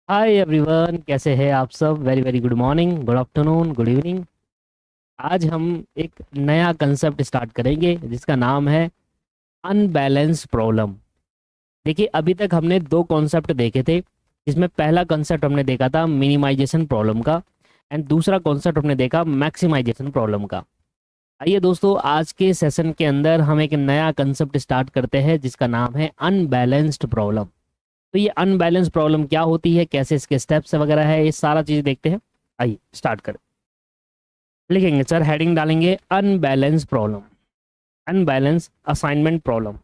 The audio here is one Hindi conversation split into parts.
हाय एवरीवन, कैसे हैं आप सब। Very very good morning, good afternoon, good evening. आज हम एक नया कंसेप्ट स्टार्ट करेंगे जिसका नाम है अनबैलेंस प्रॉब्लम। देखिए, अभी तक हमने दो कॉन्सेप्ट देखे थे, जिसमें पहला कॉन्सेप्ट हमने देखा था मिनिमाइजेशन प्रॉब्लम का, एंड दूसरा कॉन्सेप्ट हमने देखा मैक्सिमाइजेशन प्रॉब्लम का। आइए दोस्तों, आज के सेशन के अंदर हम एक नया कंसेप्ट स्टार्ट करते हैं जिसका नाम है अनबैलेंस्ड प्रॉब्लम। तो ये अनबैलेंस प्रॉब्लम क्या होती है, कैसे इसके स्टेप्स वगैरह है, ये सारा चीज देखते हैं। आइए स्टार्ट करें। लिखेंगे सर, हेडिंग डालेंगे unbalance problem, unbalance assignment problem.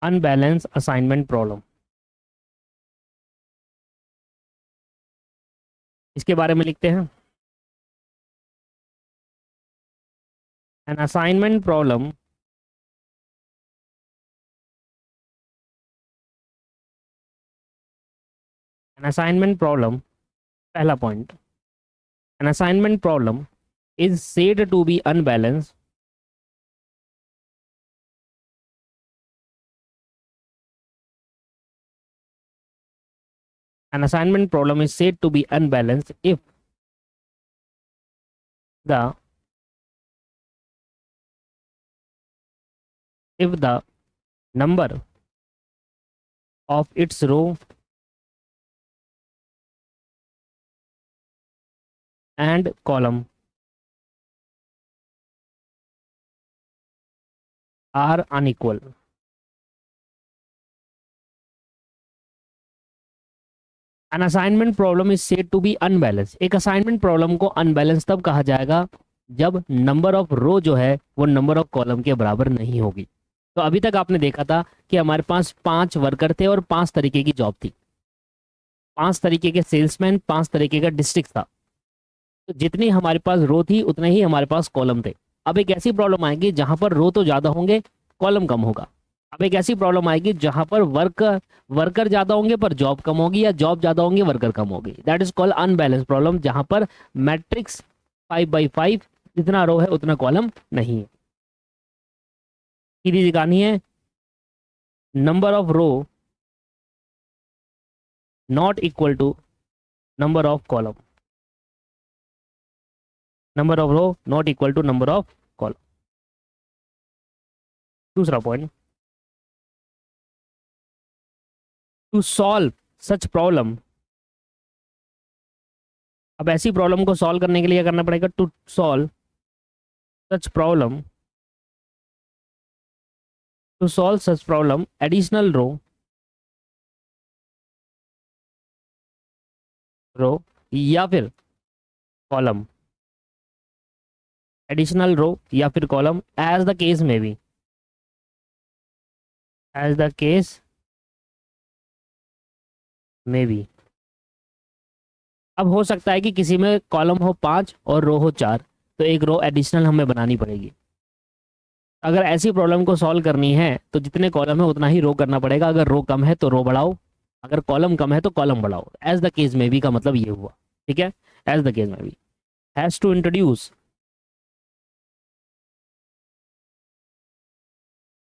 Unbalance assignment problem, इसके बारे में लिखते हैं। An assignment problem an assignment problem, पहला point. An assignment problem is said to be unbalance an assignment problem is said to be unbalanced the if the number of its row and column are unequal। An assignment problem is said to be unbalance. एक असाइनमेंट प्रॉब्लम को अनबैलेंस तब कहा जाएगा जब नंबर ऑफ रो जो है वो नंबर ऑफ कॉलम के बराबर नहीं होगी। तो अभी तक आपने देखा था कि हमारे पास 5 वर्कर थे और 5 तरीके की जॉब थी, 5 तरीके के सेल्समैन, 5 तरीके का डिस्ट्रिक्ट था। तो जितनी हमारे पास रो थी उतने ही हमारे पास कॉलम थे। अब एक ऐसी प्रॉब्लम आएगी जहां पर रो तो ज्यादा होंगे, कॉलम कम होगा। अब एक ऐसी प्रॉब्लम आएगी जहां पर वर्कर वर्कर ज्यादा होंगे पर जॉब कम होगी, या जॉब ज्यादा होंगे वर्कर कम होगी। That is called unbalance problem, जहां पर मैट्रिक्स 5 बाई 5, जितना रो है उतना कॉलम नहीं है। सीधी सी कहानी है, number of row not equal to number of column, number of row not equal to number of column. दूसरा point, to solve such problem. अब ऐसी प्रॉब्लम को सॉल्व करने के लिए क्या करना पड़ेगा? To solve such problem, to solve such problem additional row या फिर कॉलम, एडिशनल रो या फिर कॉलम, एज द केस में बी, एज द केस में बी। अब हो सकता है कि किसी में कॉलम हो 5 और रो हो 4, तो एक रो एडिशनल हमें बनानी पड़ेगी। अगर ऐसी प्रॉब्लम को सॉल्व करनी है तो जितने कॉलम है उतना ही रो करना पड़ेगा। अगर रो कम है तो रो बढ़ाओ, अगर कॉलम कम है तो कॉलम बढ़ाओ। एज द केस में बी का मतलब ये हुआ, ठीक है। एज द केस में B has to introduce,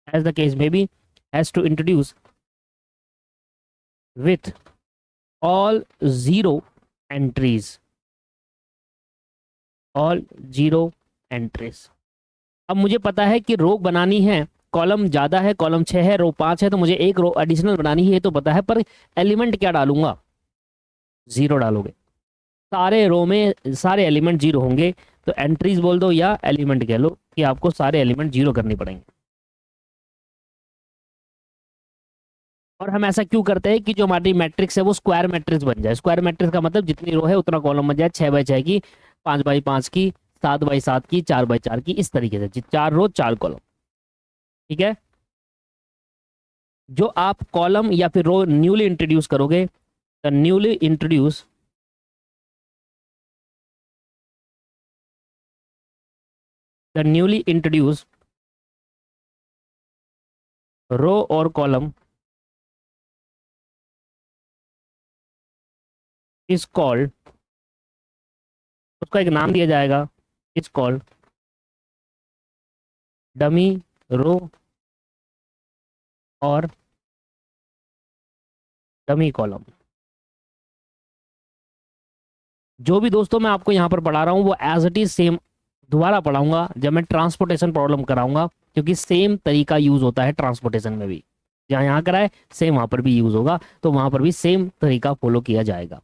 as the case may be, has to introduce with all zero entries, all zero entries। अब मुझे पता है कि रो बनानी है, कॉलम ज्यादा है, कॉलम 6 है, रो 5 है, तो मुझे एक रो एडिशनल बनानी है, तो पता है। पर एलिमेंट क्या डालूंगा? जीरो डालोगे। सारे रो में सारे एलिमेंट जीरो होंगे, तो एंट्रीज बोल दो या एलिमेंट कह लो, कि आपको सारे एलिमेंट जीरो करने पड़ेंगे। और हम ऐसा क्यों करते हैं कि जो हमारी मैट्रिक्स है वो स्क्वायर मैट्रिक्स बन जाए। स्क्वायर मैट्रिक्स का मतलब जितनी रो है उतना कॉलम बन जाए। 6 बाई 6 की, 5 बाई 5 की, 7 बाई 7 की, 4 बाई 4 की, इस तरीके से 4 रो 4 कॉलम, ठीक है। जो आप कॉलम या फिर रो न्यूली इंट्रोड्यूस करोगे, the newly introduce the newly introduce row और कॉलम इज कॉल्ड, उसका एक नाम दिया जाएगा, इज कॉल्ड डमी रो और डमी कॉलम। जो भी दोस्तों मैं आपको यहाँ पर पढ़ा रहा हूँ वो एज इट इज सेम दोबारा पढ़ाऊंगा जब मैं ट्रांसपोर्टेशन प्रॉब्लम कराऊंगा, क्योंकि सेम तरीका यूज होता है ट्रांसपोर्टेशन में भी। जहाँ यहाँ कराए सेम वहां पर भी यूज होगा, तो वहां पर भी सेम तरीका फॉलो किया जाएगा।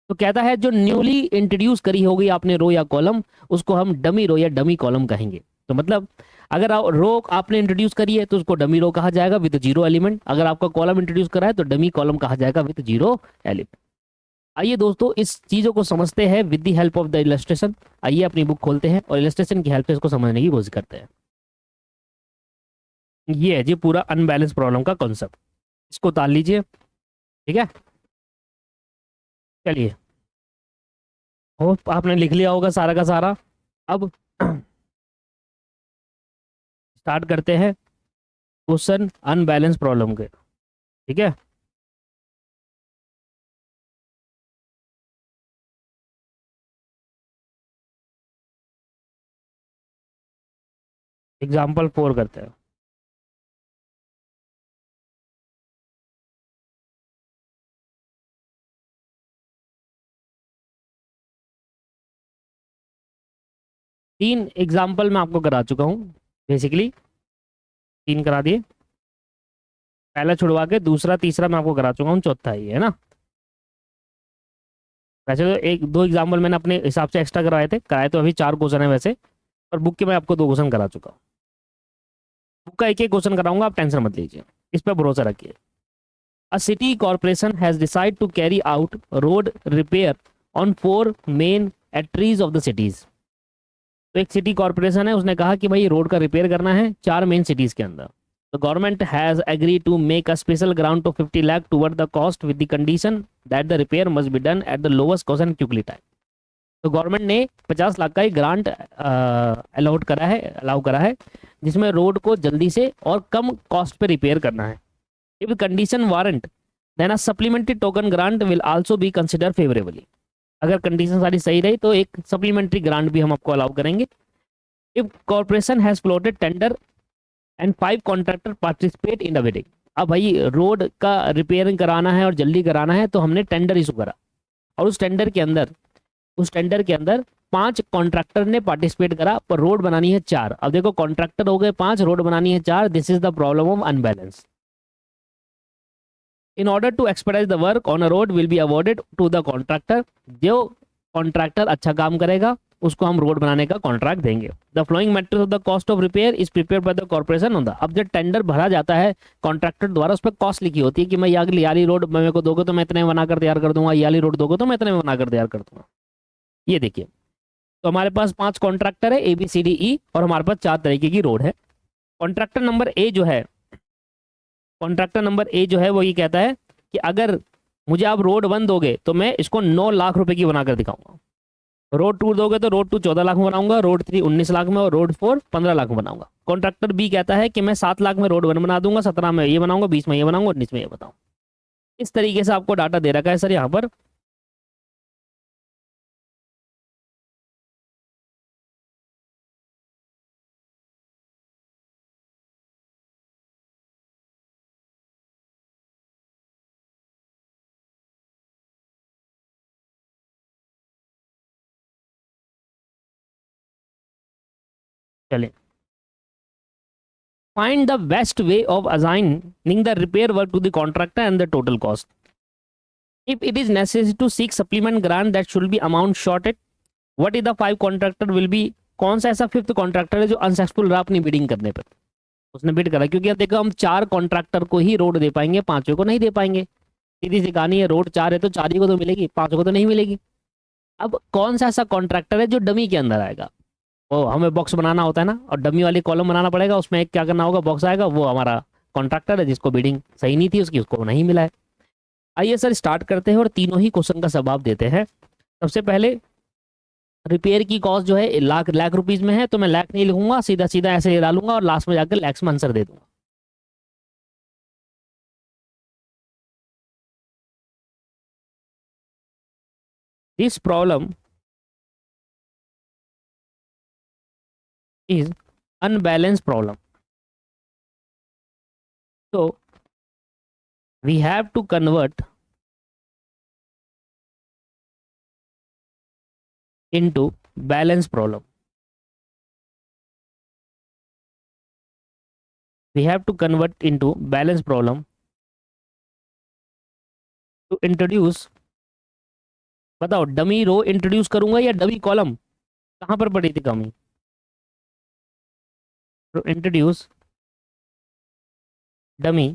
तो कहता है जो न्यूली इंट्रोड्यूस करी होगी आपने रो या कॉलम, उसको हम डमी रो या डमी कॉलम कहेंगे। तो मतलब अगर रो आपने इंट्रोड्यूस करी है तो उसको डमी रो कहा जाएगा विद जीरो एलिमेंट, अगर आपका कॉलम इंट्रोड्यूस करा है तो डमी कॉलम कहा जाएगा विद जीरो एलिमेंट। आइए दोस्तों इस चीजों को समझते हैं with the help of the illustration. आइए अपनी बुक खोलते हैं और इलस्ट्रेशन की हेल्प से इसको समझने की कोशिश करते हैं। ये है जी पूरा अनबैलेंस प्रॉब्लम का कॉन्सेप्ट, इसको उतार लीजिए। ठीक है, चलिए, होप आपने लिख लिया होगा सारा का सारा। अब स्टार्ट करते हैं क्वेश्चन अनबैलेंस प्रॉब्लम के। ठीक है, एग्जाम्पल 4 करते हैं। तीन एग्जाम्पल मैं आपको करा चुका हूँ, बेसिकली तीन करा दिए, पहला छुड़वा के दूसरा तीसरा मैं आपको करा चुका हूँ, चौथा ही है ना। वैसे तो एक दो एग्जाम्पल मैंने अपने हिसाब से एक्स्ट्रा करवाए थे, कराए तो अभी 4 क्वेश्चन है वैसे, और बुक के मैं आपको 2 क्वेश्चन करा चुका हूँ। बुक का एक एक क्वेश्चन कराऊंगा, आप टेंशन मत लीजिए, इस पर भरोसा रखिए। A city corporation has decide to carry out road repair on 4 main arteries of the cities. तो एक सिटी कॉर्पोरेशन है, उसने कहा कि भाई रोड का रिपेयर करना है 4 मेन सिटीज के अंदर। The government has agreed to make a special grant of 50 lakh toward the cost with the condition that the repair must be done at the lowest cost and quickly time. तो गवर्नमेंट ने 50 लाख का एक ग्रांट अलाउ करा है जिसमें रोड को जल्दी से और कम कॉस्ट पे रिपेयर करना है। If condition warrant then a supplementary token grant will also be consider favourably. अगर कंडीशन सारी सही रही तो एक सप्लीमेंट्री ग्रांट भी हम आपको अलाउ करेंगे। If corporation has floated tender and 5 contractor participate in the bidding. अब भाई रोड का रिपेयरिंग कराना है और जल्दी कराना है तो हमने टेंडर इशू करा, और उस टेंडर के अंदर 5 कॉन्ट्रैक्टर ने पार्टिसिपेट करा, पर रोड बनानी है 4। अब देखो कॉन्ट्रैक्टर हो गए 5, रोड बनानी है 4, this is the problem of unbalance. In order to expedite the work on a road will be awarded to the contractor. जो कॉन्ट्रैक्टर अच्छा काम करेगा उसको हम रोड बनाने का कॉन्ट्रैक्ट देंगे। The flowing matrix of the cost of repair is prepare by the corporation on the. अब जब टेंडर भरा जाता है कॉन्ट्रैक्टर द्वारा, उस पर कॉस्ट लिखी होती है कि मैं ये वाली रोड मेरे को दोगे तो मैं इतने में बनाकर तैयार कर दूंगा, ये वाली रोड दोगे तो मैं इतने में बनाकर तैयार कर दूंगा। ये देखिए, तो हमारे पास 5 कॉन्ट्रैक्टर है ABCDE, और हमारे पास 4 तरीके की रोड है। कॉन्ट्रैक्टर नंबर ए जो है, वो ये कहता है कि अगर मुझे आप रोड 1 दोगे तो मैं इसको 9 लाख रुपए की बनाकर दिखाऊंगा। रोड 2 दोगे तो रोड 2 14 लाख में बनाऊंगा, रोड 3 19 लाख में, और रोड 4 15 लाख में बनाऊंगा। कॉन्ट्रैक्टर बी कहता है कि मैं 7 लाख में रोड 1 बना दूंगा, 17 में ये बनाऊंगा, 20 में ये बनाऊंगा, 19 में ये बताऊँ। इस तरीके से आपको डाटा दे रखा है सर यहाँ पर। चलिए, find the best way of assigning the repair work to the contractor and the total cost. If it is necessary to seek supplement grant that should be amount shorted, what is the 5 contractor will be। कौन सा ऐसा 5th कॉन्ट्रैक्टर है जो अनसक्सेसफुल रहा अपनी बिडिंग करने पर। उसने बिड करा, क्योंकि अब देखो हम 4 कॉन्ट्रैक्टर को ही रोड दे पाएंगे, 5वें को नहीं दे पाएंगे। सीधी सी कहानी है, रोड 4 है तो 4 ही को तो मिलेगी, 5 को तो नहीं मिलेगी। अब कौन सा ऐसा कॉन्ट्रैक्टर है जो डमी के अंदर आएगा। वो हमें बॉक्स बनाना होता है ना, और डमी वाली कॉलम बनाना पड़ेगा, उसमें एक क्या करना होगा, बॉक्स आएगा, वो हमारा कॉन्ट्रैक्टर है जिसको बिडिंग सही नहीं थी उसकी, उसको नहीं मिला है। आइए सर स्टार्ट करते हैं और तीनों ही क्वेश्चन का जवाब देते हैं। सबसे पहले रिपेयर की कॉस्ट जो है लाख रुपीज में है, तो मैं लाख नहीं लिखूंगा, सीधा सीधा ऐसे डालूंगा और लास्ट में जाकर लैक्स में आंसर दे दूंगा। This problem is unbalance problem, so we have to convert into balance problem. We have to convert into balance problem to introduce, बताओ डमी रो इंट्रोड्यूस करूंगा या डमी कॉलम, कहां पर पड़ी थी कमी, तो इंट्रोड्यूस डमी।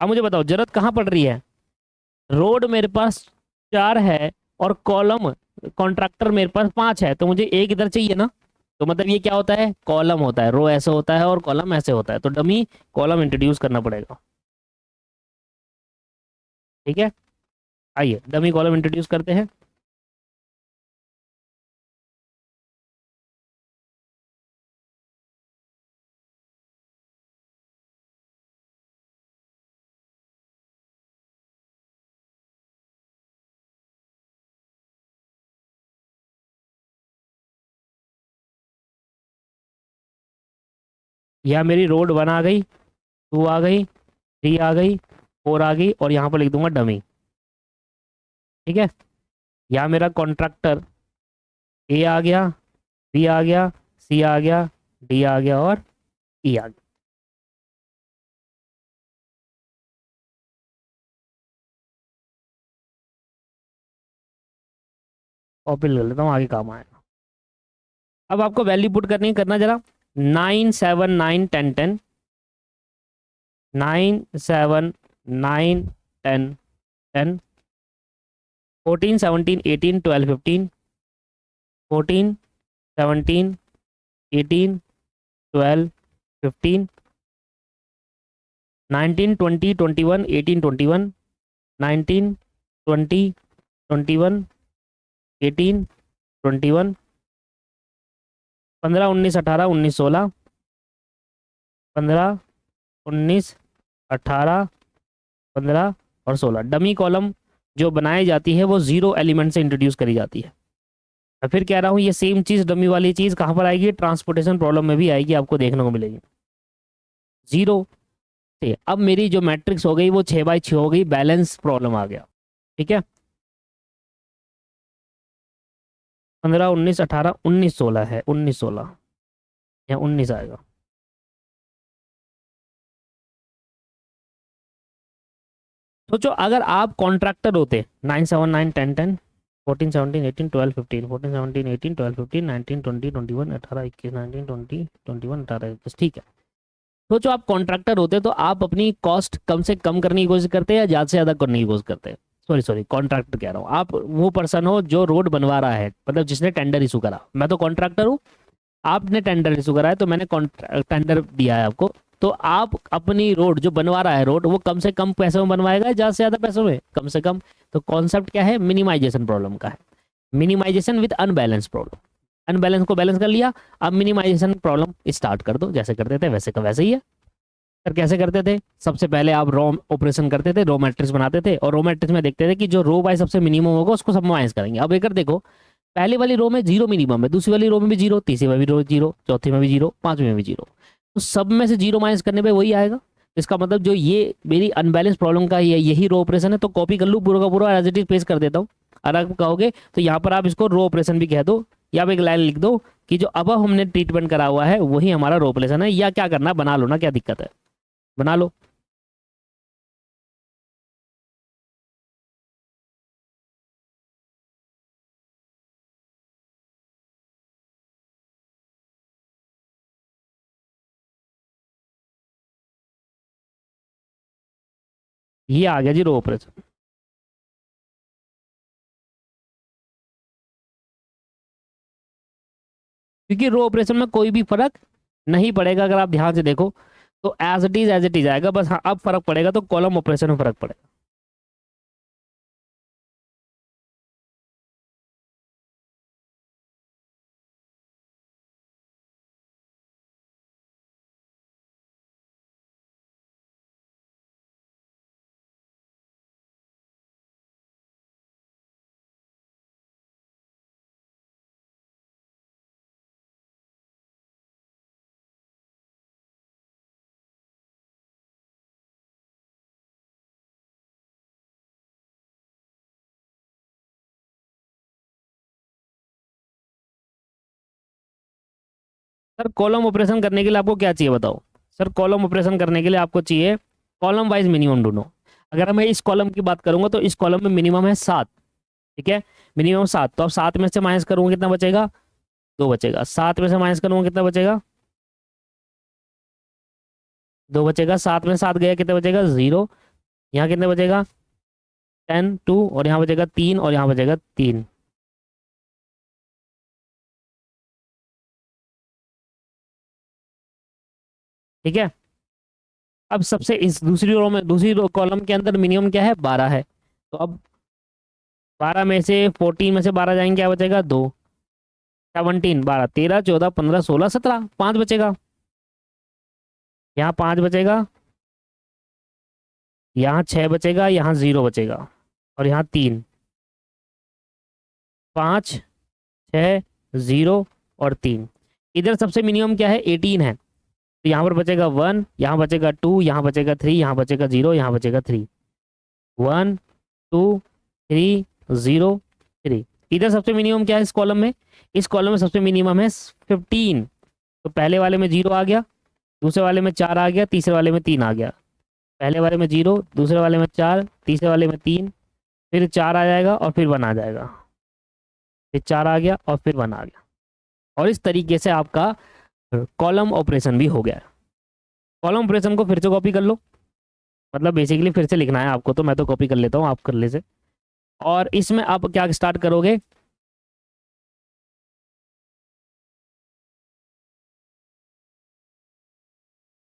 अब मुझे बताओ जरूरत कहां पड़ रही है, रोड मेरे पास 4 है और कॉलम कॉन्ट्रैक्टर मेरे पास 5 है, तो मुझे एक इधर चाहिए ना। तो मतलब ये क्या होता है, कॉलम होता है, रो ऐसे होता है और कॉलम ऐसे होता है, तो डमी कॉलम इंट्रोड्यूस करना पड़ेगा। ठीक है, आइए डमी कॉलम इंट्रोड्यूस करते हैं। यह मेरी रोड 1 आ गई, 2 आ गई, 3 आ गई, 4 आ गई और यहाँ पर लिख दूंगा डमी। ठीक है, यहाँ मेरा कॉन्ट्रैक्टर ए आ गया, बी आ गया, सी आ गया, डी आ गया और ई आ गया। कॉपी कर लेता हूँ, आगे काम आएगा। अब आपको वैल्यू पुट करनी है, करना जरा 9 7 9 10 10, 9 7 9 10 10, 14 17 18 12 15, 14 17 18 12 15, 19 20 21 18 21, 19 20 21 18 21, 15 19 18 19 16, 15 19 18 15 और 16। डमी कॉलम जो बनाई जाती है वो 0 एलिमेंट से इंट्रोड्यूस करी जाती है। मैं फिर कह रहा हूँ ये सेम चीज़ डमी वाली चीज़ कहाँ पर आएगी, ट्रांसपोर्टेशन प्रॉब्लम में भी आएगी, आपको देखने को मिलेगी। 0 से अब मेरी जो मैट्रिक्स हो गई वो 6 बाई 6 हो गई, बैलेंस प्रॉब्लम आ गया। ठीक है, 15 19 18 19 16 है, 19 16 या 19 आएगा। सोचो अगर आप कॉन्ट्रैक्टर होते, 9 7 9 10 10, 14 17 18 12 15, 14 17 18 12 15 19 20 21 18 21 19 20 21 18 21, ठीक है। सोचो आप कॉन्ट्रैक्टर होते तो आप अपनी कॉस्ट कम से कम करने की कोशिश करते हैं या ज़्यादा से ज़्यादा करने की कोशिश करते हैं। सॉरी सॉरी, कॉन्ट्रैक्टर कह रहा हूँ, आप वो पर्सन हो जो रोड बनवा रहा है, मतलब जिसने टेंडर इशू करा। मैं तो कॉन्ट्रैक्टर हूँ, आपने टेंडर इशू करा है तो मैंने टेंडर दिया है आपको। तो आप अपनी रोड जो बनवा रहा है रोड, वो कम से कम पैसों में बनवाएगा या ज़्यादा से ज़्यादा पैसों में, कम से कम। तो कॉन्सेप्ट क्या है, मिनिमाइजेशन प्रॉब्लम का है, minimization with unbalance problem. Unbalance को बैलेंस कर लिया, अब मिनिमाइजेशन प्रॉब्लम स्टार्ट कर दो, जैसे करते थे वैसे का वैसे ही है। सर कैसे करते थे, सबसे पहले आप रो ऑपरेशन करते थे, रो मैट्रिक्स बनाते थे और रो मैट्रिक्स में देखते थे कि जो रो बाय सबसे मिनिमम होगा उसको सब माइनस करेंगे। अब एक देखो, पहली वाली रो में 0 मिनिमम है, दूसरी वाली रो में भी 0, तीसरी में भी 0, चौथी में भी 0, पांचवी में भी 0, तो सब में से 0 माइनस करने पे वही आएगा। इसका मतलब जो ये मेरी अनबैलेंस प्रॉब्लम का यही रो ऑपरेशन है, तो कॉपी कर लूँ पूरा का पूरा, एज इट इज पेस्ट कर देता हूँ। अगर आप कहोगे तो यहाँ पर आप इसको रो ऑपरेशन भी कह दो, या आप एक लाइन लिख दो कि जो अब हमने ट्रीटमेंट करा हुआ है वही हमारा रो ऑपरेशन है, या क्या करना बना लो ना, क्या दिक्कत है, बना लो। ये आ गया जी रो ऑपरेशन। क्योंकि रो ऑपरेशन में कोई भी फर्क नहीं पड़ेगा, अगर आप ध्यान से देखो तो एज इट इज आएगा, बस हाँ अब फर्क पड़ेगा तो कॉलम ऑपरेशन में फर्क पड़ेगा। सर कॉलम ऑपरेशन करने के लिए आपको क्या चाहिए बताओ। सर कॉलम ऑपरेशन करने के लिए आपको चाहिए कॉलम वाइज मिनिमम ढूंढो। अगर मैं इस कॉलम की बात करूंगा तो इस कॉलम में मिनिमम है 7। ठीक है, मिनिमम 7। तो अब 7 में से माइनस करूंगा कितना बचेगा, 2 बचेगा। 7 में से माइनस करूंगा कितना बचेगा, 2 बचेगा। 7 में 7 गया कितना बचेगा, 0। यहाँ कितने बचेगा, 10 2, और यहाँ बचेगा 3, और यहाँ बचेगा 3। ठीक है, अब सबसे इस दूसरी रो में, दूसरी रो कॉलम के अंदर मिनिमम क्या है, 12 है। तो अब 12 में से 14 में से 12 जाएंगे, क्या बचेगा, 2। 17, 12, 13, 14, 15, 16, 17, 5 बचेगा। यहाँ 5 बचेगा, यहाँ 6 बचेगा, यहाँ 0 बचेगा, और यहाँ 3। 5, 6, 0 और 3। इधर सबसे मिनिमम क्या है, 18 है। तो यहाँ पर बचेगा 1, यहाँ बचेगा 2, यहाँ बचेगा 3, यहाँ बचेगा 0, यहाँ बचेगा 3। 1 2 3 0 3। इधर सबसे मिनिमम क्या है इस कॉलम में, इस कॉलम में सबसे मिनिमम है 15। तो पहले वाले में 0 आ गया, दूसरे वाले में 4 आ गया, तीसरे वाले में 3 आ गया। पहले वाले में 0, दूसरे वाले में 4, तीसरे वाले में 3, फिर 4 आ जाएगा और फिर 1 आ जाएगा, फिर 4 आ गया और फिर 1 आ गया। और इस तरीके से आपका कॉलम ऑपरेशन भी हो गया है। कॉलम ऑपरेशन को फिर से कॉपी कर लो, मतलब बेसिकली फिर से लिखना है आपको, तो मैं तो कॉपी कर लेता हूँ, आप कर ले से। और इसमें आप क्या स्टार्ट करोगे,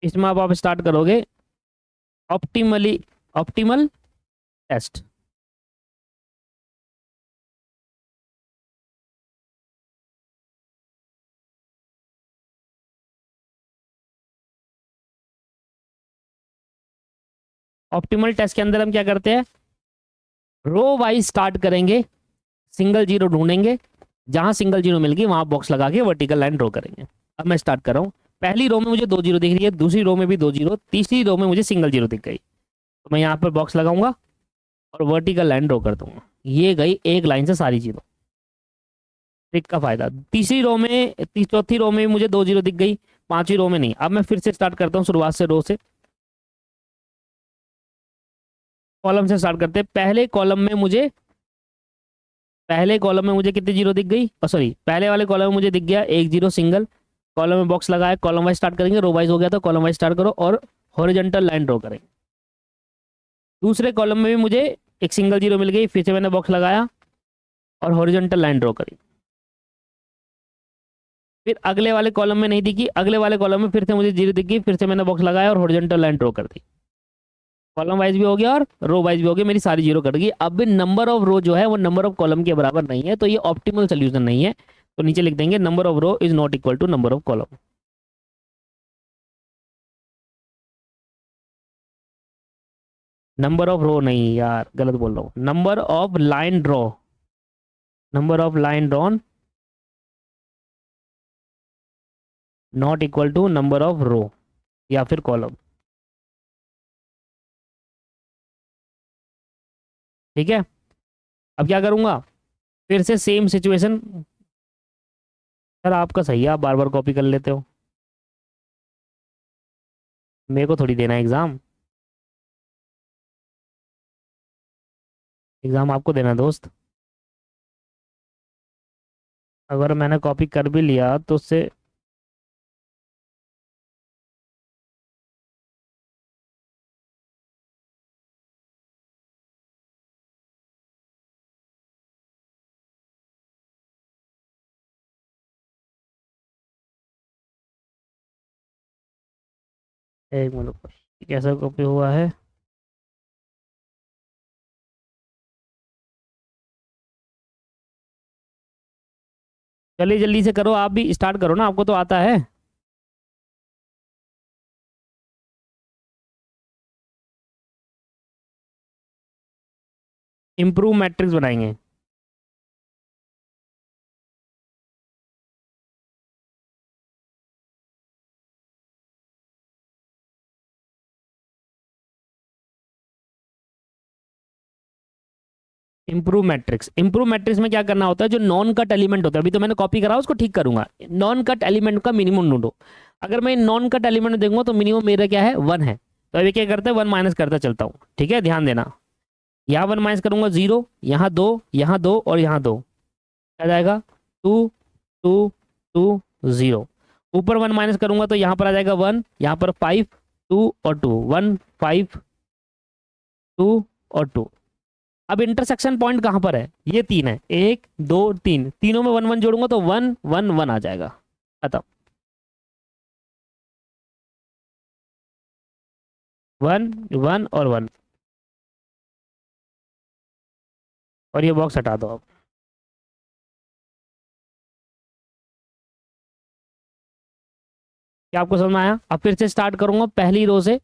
इसमें आप स्टार्ट करोगे optimally, optimal test. Optimal test के अंदर हम क्या करते हैं, रो वाइज स्टार्ट करेंगे, सिंगल जीरो ढूंढेंगे, जहां सिंगल जीरो मिल गई वहां बॉक्स लगा के वर्टिकल लाइन ड्रॉ करेंगे। अब मैं स्टार्ट कर रहा हूँ। पहली रो में मुझे 2 जीरो दिख रही है, दूसरी रो में भी 2 जीरो, तीसरी रो में मुझे सिंगल जीरो दिख गई। तो मैं यहाँ पर बॉक्स लगाऊंगा और वर्टिकल लाइन ड्रॉ कर दूंगा। ये गई एक लाइन से सारी जीरो। ट्रिक का फायदा, तीसरी रो में, चौथी रो में मुझे 2 जीरो दिख गई, पांचवी रो में नहीं। अब मैं फिर से स्टार्ट करता हूँ शुरुआत से, रो से, कॉलम से स्टार्ट करते हैं। पहले कॉलम में मुझे कितनी जीरो दिख गई, सॉरी, पहले वाले कॉलम में मुझे दिख गया 1 जीरो सिंगल। कॉलम में बॉक्स लगाया, कॉलम वाइज स्टार्ट करेंगे, रो वाइज हो गया तो कॉलम वाइज स्टार्ट करो और हॉरिजॉन्टल लाइन ड्रॉ करेंगे। दूसरे कॉलम में भी मुझे एक सिंगल जीरो मिल गई, फिर से मैंने बॉक्स लगाया और हॉरिजॉन्टल लाइन ड्रॉ करी। फिर अगले वाले कॉलम में नहीं दिखी, अगले वाले कॉलम में फिर से मुझे जीरो दिख गई, फिर से मैंने बॉक्स लगाया और हॉरिजॉन्टल लाइन ड्रॉ कर दी। कॉलम वाइज भी हो गया और रो वाइज भी हो गया, मेरी सारी जीरो कट गई। अब नंबर ऑफ रो जो है वो नंबर ऑफ कॉलम के बराबर नहीं है, तो ये ऑप्टिमल सोल्यूशन नहीं है। तो नीचे लिख देंगे number of row is not equal to number of column. Number of row नहीं यार, गलत बोल रहा हूँ, number of line draw, number of line drawn not equal to number of row या फिर कॉलम। ठीक है, अब क्या करूंगा, फिर से सेम सिचुएशन। सर आपका सही है, आप बार बार कॉपी कर लेते हो, मेरे को थोड़ी देना है एग्जाम, एग्जाम आपको देना है दोस्त। अगर मैंने कॉपी कर भी लिया तो उससे, एक मिनट, कैसा कॉपी हुआ है। चलिए जल्दी से करो, आप भी स्टार्ट करो ना, आपको तो आता है। इम्प्रूव मैट्रिक्स बनाएंगे। इम्प्रूव मैट्रिक्स, इम्प्रूव मैट्रिक्स में क्या करना होता है, जो नॉन कट एलिमेंट होता है, अभी तो मैंने कॉपी करा उसको ठीक करूंगा, नॉन कट एलिमेंट का मिनिमम ढूंढो। अगर मैं नॉन कट एलिमेंट देखूंगा तो मिनिमम मेरा क्या है, 1 है। तो अभी क्या करते हैं, 1 माइनस करता चलता हूँ, ठीक है, ध्यान देना। यहाँ 1 माइनस करूंगा 0, यहाँ 2, यहाँ 2 और यहाँ 2, आ जाएगा 2 2 2 0। ऊपर 1 माइनस करूंगा तो यहाँ पर आ जाएगा 1, यहाँ पर 5 2 और 2, 1 5 2 और 2। अब इंटरसेक्शन पॉइंट कहाँ पर है, ये 3 है, 1 2 3, तीनों में 1 1 जोड़ूंगा तो 1 1 1 आ जाएगा, खत्म। 1 1 और 1, और ये बॉक्स हटा दो अब। क्या आपको समझ में आया? अब फिर से स्टार्ट करूंगा पहली रो से,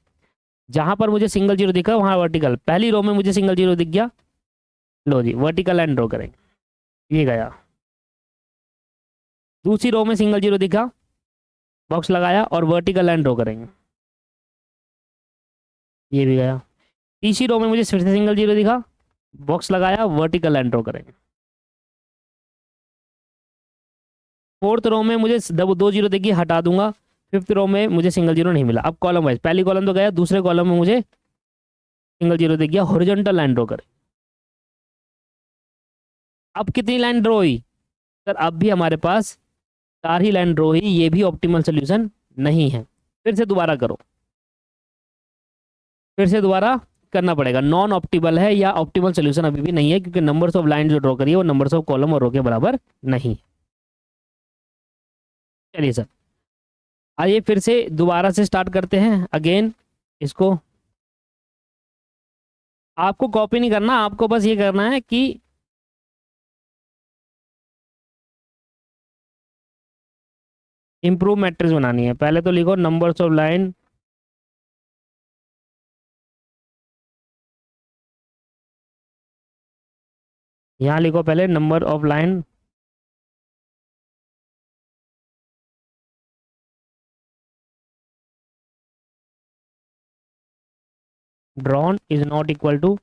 जहां पर मुझे सिंगल जीरो दिखा वहां वर्टिकल, पहली रो में मुझे सिंगल जीरो दिख गया, लो जी वर्टिकल लाइन ड्रॉ करेंगे, ये गया। दूसरी रो में सिंगल जीरो दिखा, बॉक्स लगाया और वर्टिकल लाइन ड्रॉ करेंगे, ये भी गया। तीसरी रो में मुझे फिर से सिंगल जीरो दिखा, बॉक्स लगाया, वर्टिकल लाइन ड्रॉ करेंगे। फोर्थ रो में मुझे दो जीरो देखिए, हटा दूंगा। फिफ्थ रो में मुझे सिंगल जीरो नहीं मिला। अब कॉलम वाइज, पहली कॉलम तो गया, दूसरे कॉलम में मुझे सिंगल जीरो दिख गया, हॉरिजॉन्टल लाइन ड्रॉ करें। अब कितनी लाइन ड्रॉ हुई सर? अब भी हमारे पास 4 ही लाइन ड्रॉ हुई, ये भी ऑप्टिमल सोल्यूशन नहीं है। फिर से दोबारा करो, फिर से दोबारा करना पड़ेगा, नॉन ऑप्टिमल है या ऑप्टिमल सोल्यूशन अभी भी नहीं है, क्योंकि नंबर्स ऑफ लाइन जो ड्रॉ करिए वो नंबर्स ऑफ कॉलम और रो के बराबर नहीं। चलिए सर, आइए फिर से दोबारा से स्टार्ट करते हैं अगेन इसको। आपको कॉपी नहीं करना, आपको बस ये करना है कि इम्प्रूव मैट्रिक्स बनानी है। पहले तो लिखो नंबर्स ऑफ लाइन यहाँ लिखो, पहले number of line drawn is not equal to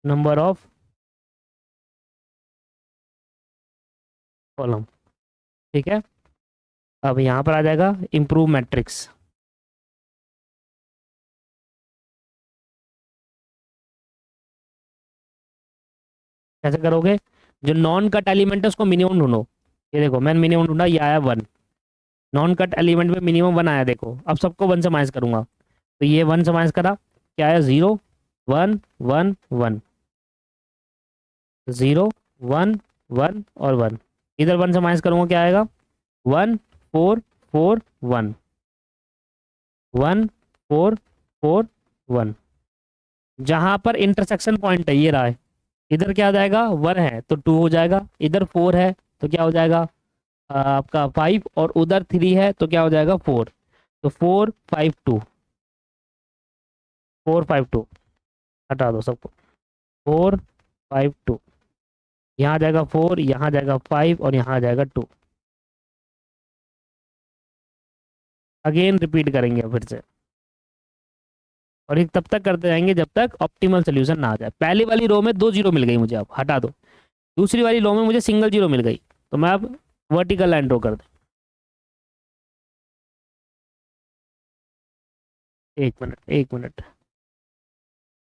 number of column, ठीक है। अब यहाँ पर आ जाएगा इम्प्रूव मैट्रिक्स। कैसे करोगे? जो नॉन कट एलिमेंट है उसको मिनिमम ढूंढो। ये देखो मैंने मिनिमम ढूंढा, ये आया 1, नॉन कट एलिमेंट में मिनिमम 1 आया, देखो। अब सबको 1 से माइनस करूंगा, तो ये 1 से माइनस करा, क्या आया 0 1 1 1, 0 1 1 और 1। इधर 1 से माइनस करूंगा, क्या आएगा 1 4 4 1, 1 4 4 1। जहां पर इंटरसेक्शन पॉइंट है ये रहा है, इधर क्या आ जाएगा 1 है तो 2 हो जाएगा, इधर 4 है तो क्या हो जाएगा आपका 5, और उधर 3 है तो क्या हो जाएगा 4। तो 4 5 2, 4 5 2, हटा दो सबको, 4 5 2, यहाँ आ जाएगा 4, यहाँ आ जाएगा 5 और यहाँ आ जाएगा 2। अगेन रिपीट करेंगे फिर से, और ये तब तक करते जाएंगे जब तक ऑप्टिमल सोल्यूशन ना आ जाए। पहली वाली रो में 2 जीरो मिल गई मुझे, अब हटा दो। दूसरी वाली रो में मुझे सिंगल जीरो मिल गई, तो मैं अब वर्टिकल लाइन ड्रॉ कर दूँ। 1 मिनट 1 मिनट,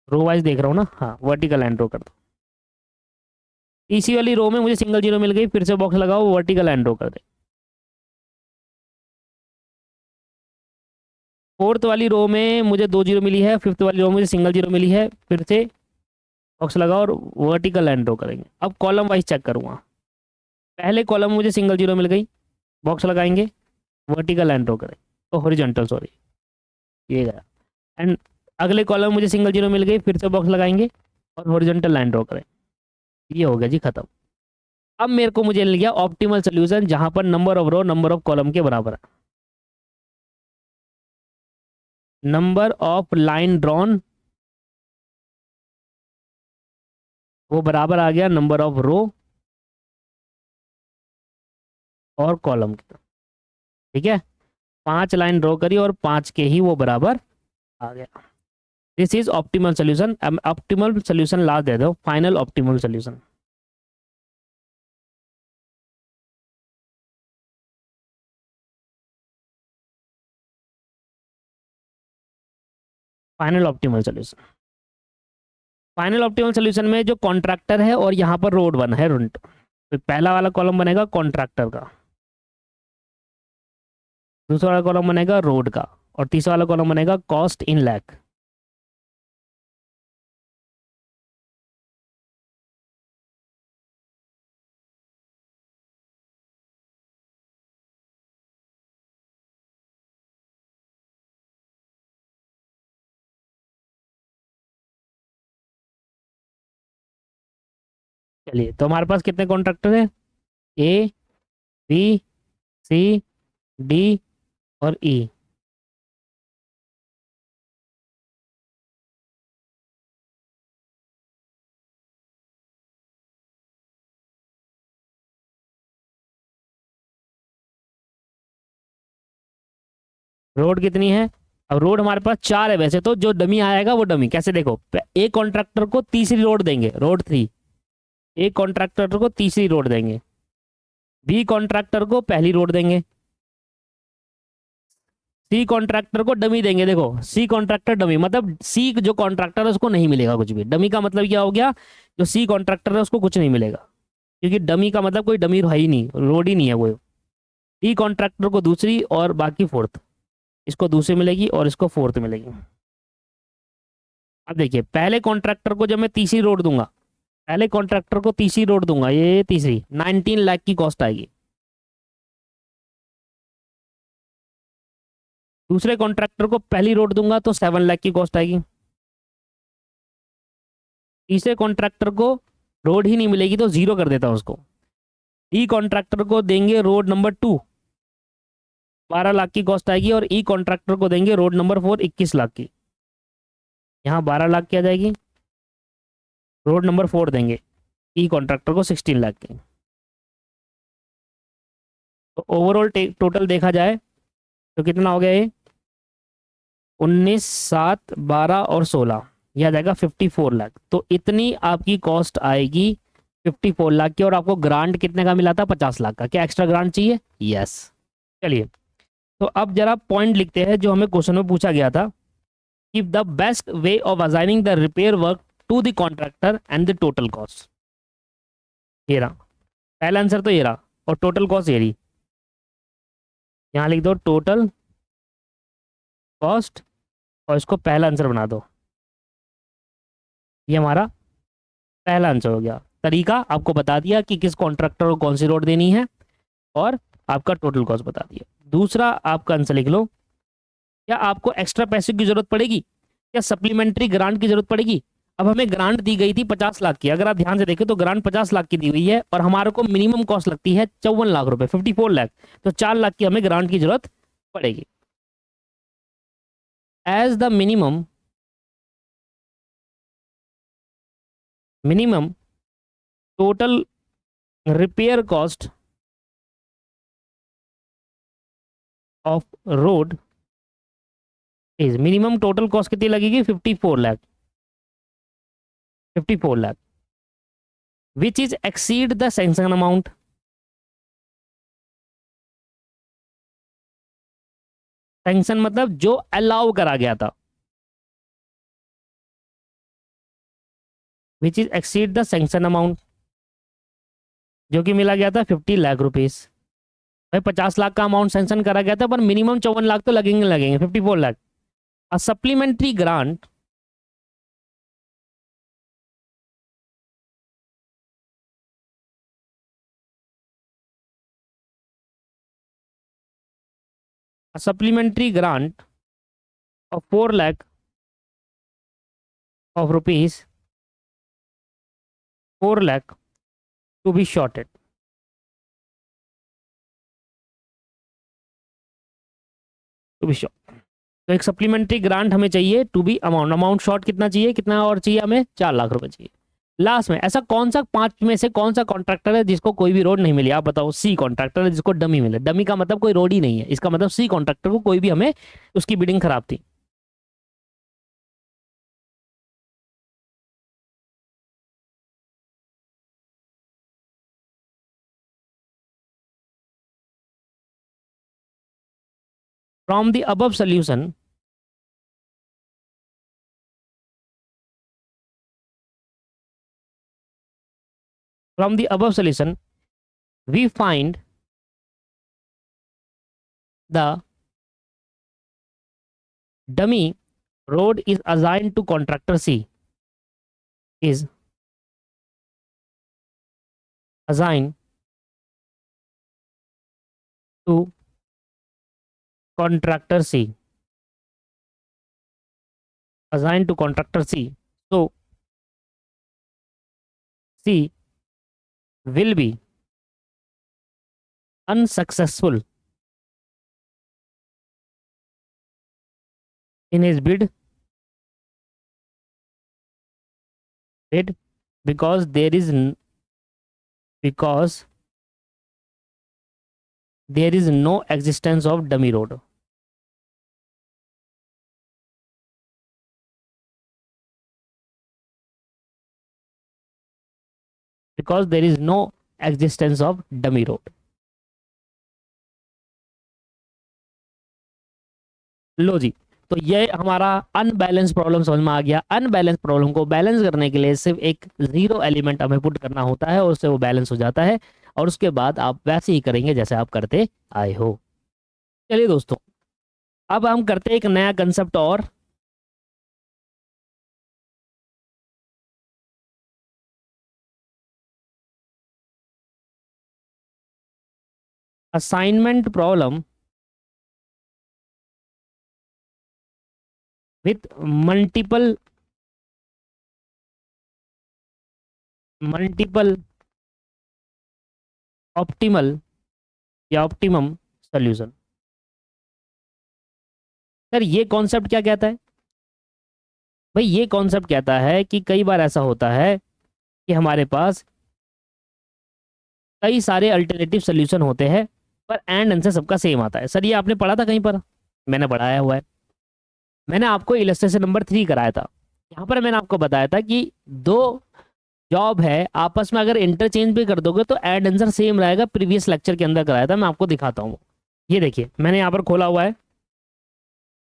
रो वाइज देख रहा हूँ ना, हाँ वर्टिकल लाइन ड्रॉ कर दो। इसी वाली रो में मुझे सिंगल जीरो मिल गई, फिर से बॉक्स लगाओ, वर्टिकल लाइन ड्रॉ कर दे। फोर्थ वाली रो में मुझे 2 जीरो मिली है, फिफ्थ वाली रो में मुझे सिंगल जीरो मिली है, फिर से बॉक्स लगाओ और वर्टिकल लाइन ड्रॉ करेंगे। अब कॉलम वाइज चेक करूंगा, पहले कॉलम में मुझे सिंगल जीरो मिल गई, बॉक्स लगाएंगे, वर्टिकल लाइन ड्रॉ करें, तो हॉरिजॉन्टल सॉरी, ये गया। एंड अगले कॉलम में मुझे सिंगल जीरो मिल गई, फिर से बॉक्स लगाएंगे और हॉरिजॉन्टल लाइन ड्रॉ करें, ये हो गया जी खत्म। अब मेरे को मुझे मिल गया ऑप्टिमल सोल्यूशन, जहां पर number of row number of column के बराबर है। नंबर ऑफ लाइन ड्रॉन वो बराबर आ गया नंबर ऑफ रो और कॉलम के, ठीक है। 5 लाइन ड्रॉ करी और 5 के ही वो बराबर आ गया। This is optimal solution. Optimal solution last दे दो, final optimal solution. Final optimal solution. Final optimal solution में जो कॉन्ट्रैक्टर है और यहाँ पर रोड बना है रुंट, तो पहला वाला कॉलम बनेगा कॉन्ट्रैक्टर का, दूसरा वाला कॉलम बनेगा रोड का, और तीसरा वाला कॉलम बनेगा कॉस्ट इन लैख। चलिए, तो हमारे पास कितने कॉन्ट्रैक्टर है? ए, बी, सी, डी और ई। रोड कितनी है? अब रोड हमारे पास चार है वैसे तो, जो डमी आएगा वो डमी। कैसे देखो, एक कॉन्ट्रैक्टर को तीसरी रोड देंगे, रोड 3। एक कॉन्ट्रैक्टर को तीसरी रोड देंगे। बी कॉन्ट्रैक्टर को पहली रोड देंगे। सी कॉन्ट्रैक्टर को डमी देंगे। देखो, सी कॉन्ट्रैक्टर डमी, मतलब सी जो कॉन्ट्रैक्टर है उसको नहीं मिलेगा कुछ भी। डमी का मतलब क्या हो गया? जो सी कॉन्ट्रैक्टर है उसको कुछ नहीं मिलेगा, क्योंकि डमी का मतलब कोई डमी है ही नहीं, रोड ही नहीं है वो। डी कॉन्ट्रैक्टर को दूसरी और बाकी फोर्थ, इसको दूसरी मिलेगी और इसको फोर्थ मिलेगी। अब देखिए, पहले कॉन्ट्रैक्टर को जब मैं तीसरी रोड दूंगा, पहले कॉन्ट्रैक्टर को तीसरी रोड दूंगा, ये तीसरी 19 लाख की कॉस्ट आएगी। दूसरे कॉन्ट्रैक्टर को पहली रोड दूंगा तो 7 लाख की कॉस्ट आएगी। तीसरे कॉन्ट्रैक्टर को रोड ही नहीं मिलेगी तो जीरो कर देता हूं उसको। डी कॉन्ट्रैक्टर को देंगे रोड नंबर 2, 12 लाख की कॉस्ट आएगी, और ई कॉन्ट्रैक्टर को देंगे रोड नंबर 4, 21 लाख की। यहाँ 12 लाख की आ जाएगी। रोड नंबर 4 देंगे ई कॉन्ट्रैक्टर को 16 लाख की। तो ओवरऑल टोटल देखा जाए तो कितना हो गया ये? 19, 7, 12 और 16, यह आ जाएगा 54 लाख। तो इतनी आपकी कॉस्ट आएगी 54 लाख की। और आपको ग्रांट कितने का मिला था? 50 लाख का। क्या एक्स्ट्रा ग्रांट चाहिए? यस। चलिए, तो अब जरा पॉइंट लिखते हैं जो हमें क्वेश्चन में पूछा गया था कि the best way of assigning the repair work to the contractor and the total cost. ये रहा पहला आंसर, तो ये रहा, और टोटल कॉस्ट ये रही। यहाँ लिख दो टोटल कॉस्ट और इसको पहला आंसर बना दो। ये हमारा पहला आंसर हो गया। तरीका आपको बता दिया कि किस कॉन्ट्रैक्टर को कौन सी रोड देनी है, और आपका टोटल कॉस्ट बता दिया। दूसरा आपका आंसर लिख लो, क्या आपको एक्स्ट्रा पैसे की जरूरत पड़ेगी? क्या सप्लीमेंट्री ग्रांट की जरूरत पड़ेगी? अब हमें ग्रांट दी गई थी 50 लाख की, अगर आप ध्यान से देखें तो ग्रांट 50 लाख की दी हुई है, और हमारे को मिनिमम कॉस्ट लगती है 54 लाख रुपए, 54 लाख। तो 4 लाख की हमें ग्रांट की जरूरत पड़ेगी। As the minimum total repair cost of road is, minimum total cost कितनी लगेगी? 54 lakh, 54 lakh, which is exceed the sanction amount. Sanction मतलब जो अलाउ करा गया था, which is exceed the sanction amount, जो कि मिला गया था 50 लाख रुपीस। भाई 50 लाख का अमाउंट सैंक्शन करा गया था, पर मिनिमम 54 लाख तो लगेंगे लगेंगे, 54 lakh. A supplementary grant a supplementary grant of 4 lakh of rupees, 4 lakh to be shorted। To be short, तो एक सप्लीमेंट्री ग्रांट हमें चाहिए टू बी अमाउंट शॉर्ट कितना चाहिए? कितना और चाहिए हमें? 4 लाख रुपए चाहिए। लास्ट में ऐसा कौन सा 5 में से कौन सा कॉन्ट्रैक्टर है जिसको कोई भी रोड नहीं मिली? आप बताओ। सी कॉन्ट्रैक्टर है जिसको डमी मिले। डमी का मतलब कोई रोड ही नहीं है, इसका मतलब सी कॉन्ट्रैक्टर को कोई भी हमें उसकी बिडिंग खराब थी। From the above solution from the above solution we find the dummy road is assigned to contractor C is assigned to contractor C assigned to contractor C. So C will be unsuccessful in his bid because because there is no existence of dummy road. Because there is no existence of dummy road. लो जी, तो ये हमारा अनबैलेंस प्रॉब्लम समझ में आ गया। अनबैलेंस प्रॉब्लम को बैलेंस करने के लिए सिर्फ एक जीरो एलिमेंट हमें पुट करना होता है और उससे वो बैलेंस हो जाता है, और उसके बाद आप वैसे ही करेंगे जैसे आप करते आए हो। चलिए दोस्तों, अब हम करते हैं एक नया कंसेप्ट और। Assignment problem with multiple multiple optimal या ऑप्टिमम सोल्यूशन। सर ये कॉन्सेप्ट क्या कहता है? भाई ये कॉन्सेप्ट कहता है कि कई बार ऐसा होता है कि हमारे पास कई सारे अल्टरनेटिव सोल्यूशन होते हैं, पर एंड आंसर सबका सेम आता है। सर ये आपने पढ़ा था कहीं पर? मैंने पढ़ाया हुआ है। मैंने आपको इलस्ट्रेशन नंबर 3 कराया था। यहाँ पर मैंने आपको बताया था कि दो जॉब है, आपस में अगर इंटरचेंज भी कर दोगे तो एंड आंसर सेम रहेगा। प्रीवियस लेक्चर के अंदर कराया था, मैं आपको दिखाता हूँ। ये देखिए मैंने यहाँ पर खोला हुआ है।